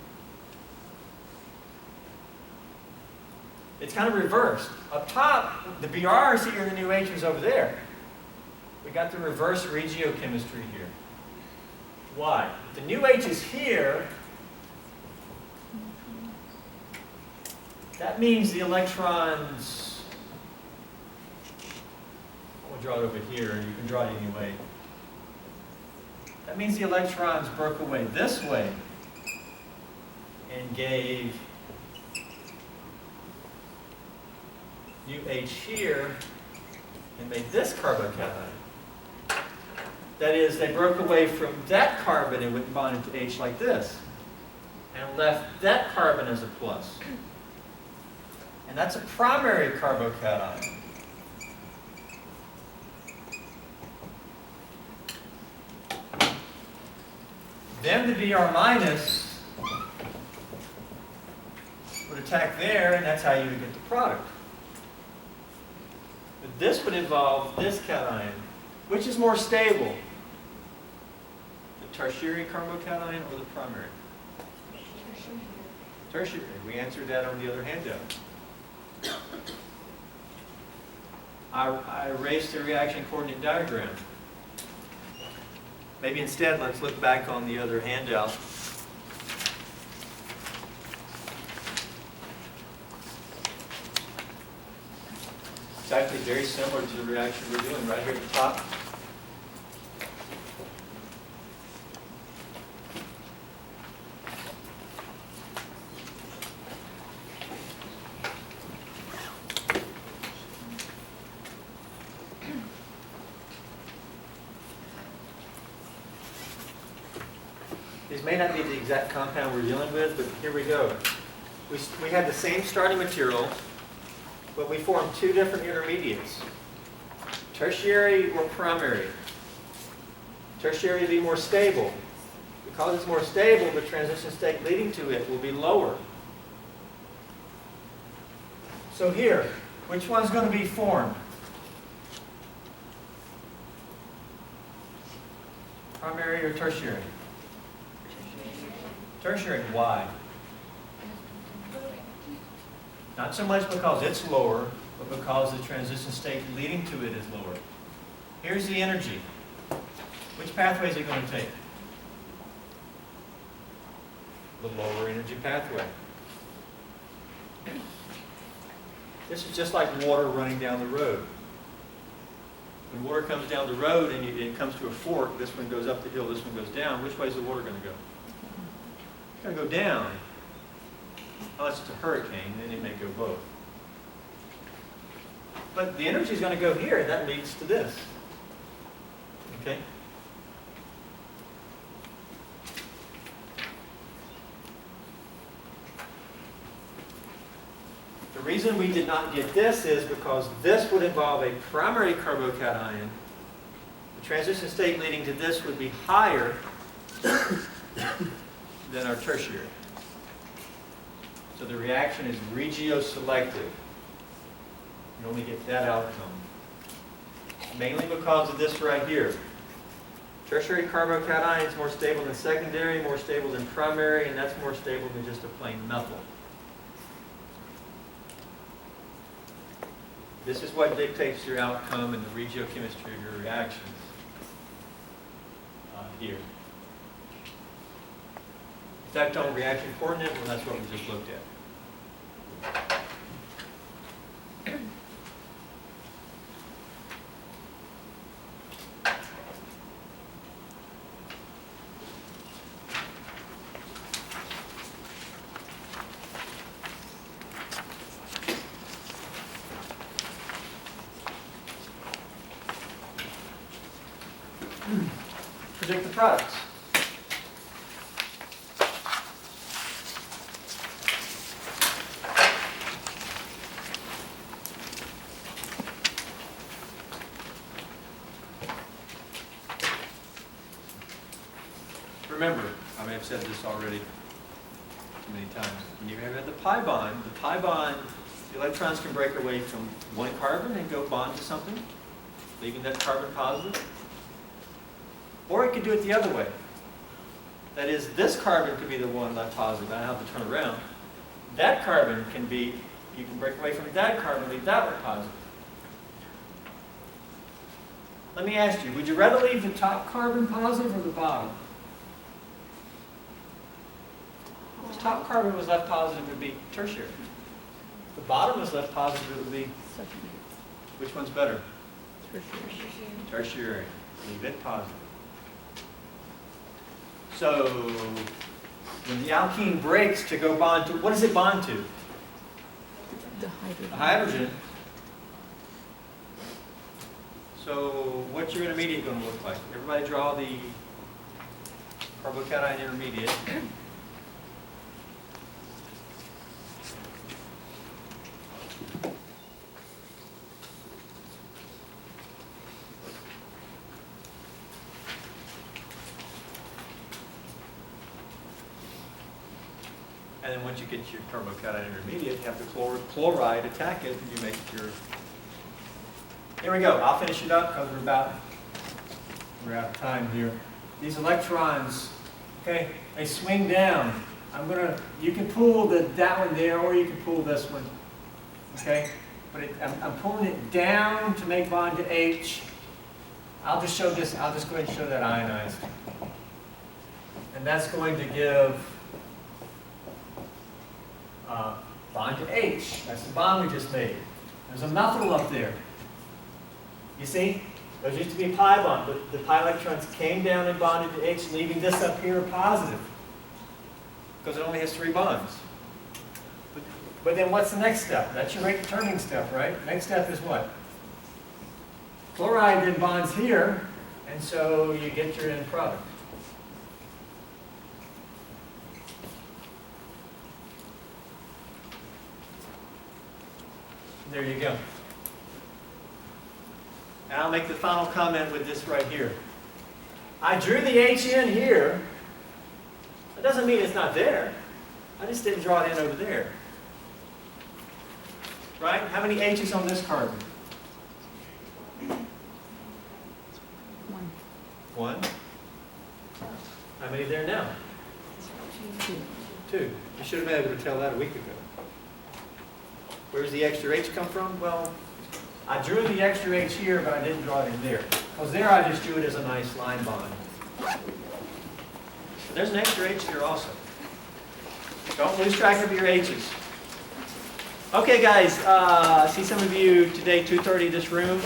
It's kind of reversed. Up top, the BRs here and the new H is over there. We got the reverse regiochemistry here. Why? The new H is here. That means the electrons, I'm going to draw it over here, and you can draw it anyway. That means the electrons broke away this way and gave UH here and made this carbocation. That is, they broke away from that carbon and went bonded to H like this and left that carbon as a plus. And that's a primary carbocation. Then the Br minus would attack there, and that's how you would get the product. But this would involve this cation. Which is more stable? The tertiary carbocation or the primary? Tertiary. We answered that on the other handout. I erased the reaction coordinate diagram. Maybe instead, let's look back on the other handout. It's actually very similar to the reaction we're doing right here at the top. These may not be the exact compound we're dealing with, but here we go. We had the same starting material, but we formed two different intermediates. Tertiary or primary. Tertiary will be more stable. Because it's more stable, the transition state leading to it will be lower. So here, which one's going to be formed? Primary or tertiary? Tertiary. Why? Not so much because it's lower, but because the transition state leading to it is lower. Here's the energy. Which pathway is it going to take? The lower energy pathway. This is just like water running down the road. When water comes down the road and it comes to a fork, this one goes up the hill, this one goes down, which way is the water going to go? It's going to go down. Unless it's a hurricane, then it may go both. But the energy is going to go here, and that leads to this. Okay? The reason we did not get this is because this would involve a primary carbocation. The transition state leading to this would be higher than our tertiary. So the reaction is regioselective. You only get that outcome. Mainly because of this right here. Tertiary carbocation is more stable than secondary, more stable than primary, and that's more stable than just a plain methyl. This is what dictates your outcome in the regiochemistry of your reactions here. Effect on reaction coordinate, well, that's what we just looked at. Predict the products. remember, I may have said this already too many times. When you have the pi bond, the electrons can break away from one carbon and go bond to something, leaving that carbon positive. Or it could do it the other way. That is, this carbon could be the one left positive. I have to turn around. That carbon can be, you can break away from that carbon, leave that one positive. Let me ask you, would you rather leave the top carbon positive or the bottom? If the top carbon was left positive, it would be tertiary. If the bottom was left positive, it would be, Secondary. which one's better? Tertiary. Tertiary. Leave it positive. So, when the alkene breaks to go bond to, what does it bond to? The hydrogen. A hydrogen. So, what's your intermediate going to look like? Everybody draw the carbocation intermediate. And then once you get your carbocation intermediate, you have the chloride attack it, and you make it your. Here we go. I'll finish it up because we're out of time here. These electrons, okay, they swing down. You can pull that one there, or you can pull this one, okay. But I'm pulling it down to make bond to H. I'll just show this. I'll just go ahead and show that ionized, and that's going to give. Bond to H. That's the bond we just made. There's a methyl up there. You see? Those used to be a pi bond, but the pi electrons came down and bonded to H, leaving this up here positive. Because it only has 3 bonds. But then what's the next step? That's your rate determining step, right? Next step is what? Chloride then bonds here, and so you get your end product. There you go. And I'll make the final comment with this right here. I drew the H in here. That doesn't mean it's not there. I just didn't draw it in over there. Right? How many H's on this carbon? 1. 1. How many there now? 2. 2. You should have been able to tell that a week ago. Where's the extra H come from? Well, I drew the extra H here, but I didn't draw it in there. Because there I just drew it as a nice line bond. But there's an extra H here also. Don't lose track of your H's. Okay, guys, see some of you today, 2:30 this room.